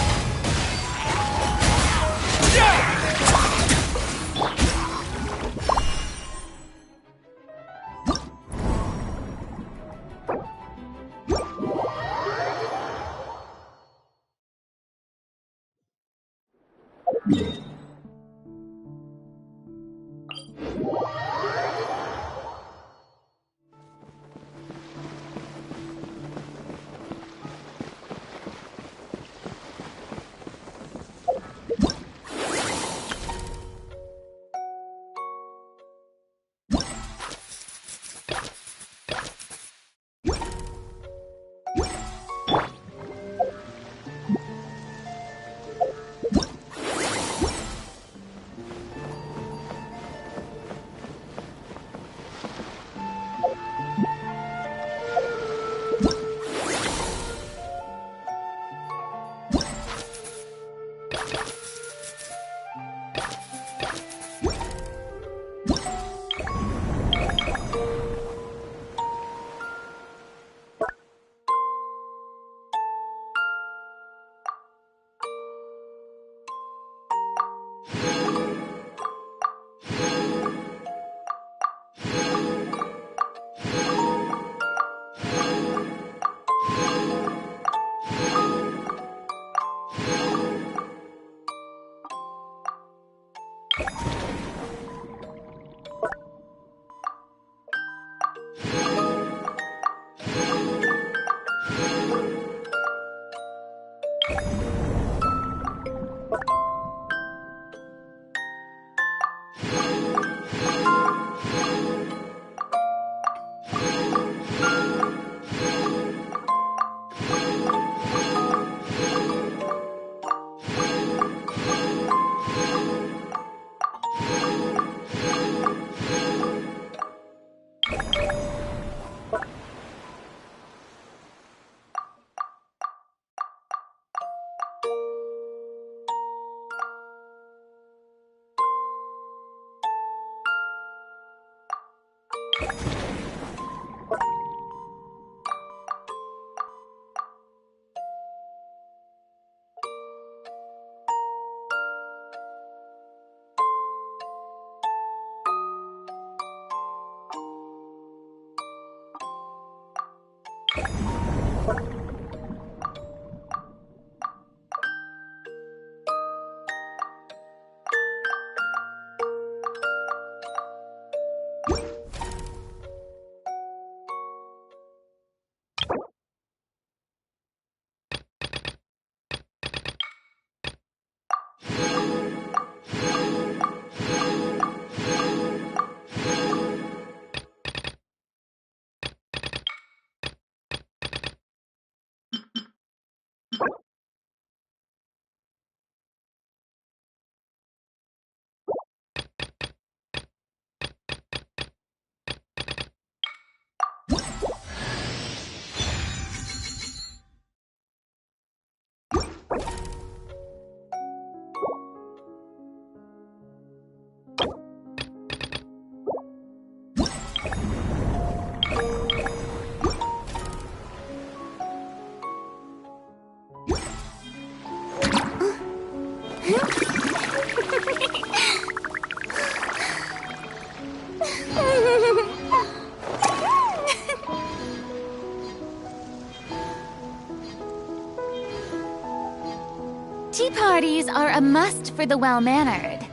Tea parties are a must for the well-mannered.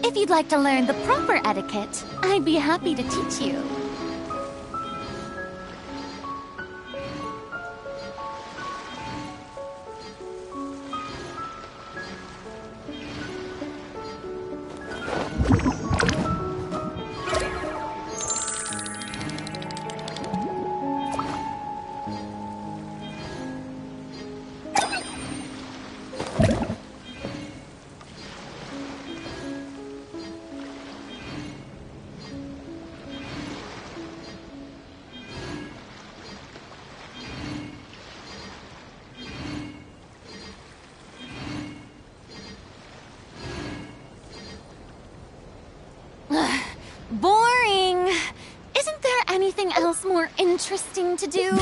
If you'd like to learn the proper etiquette, I'd be happy to teach you. Boring! Isn't there anything else more interesting to do?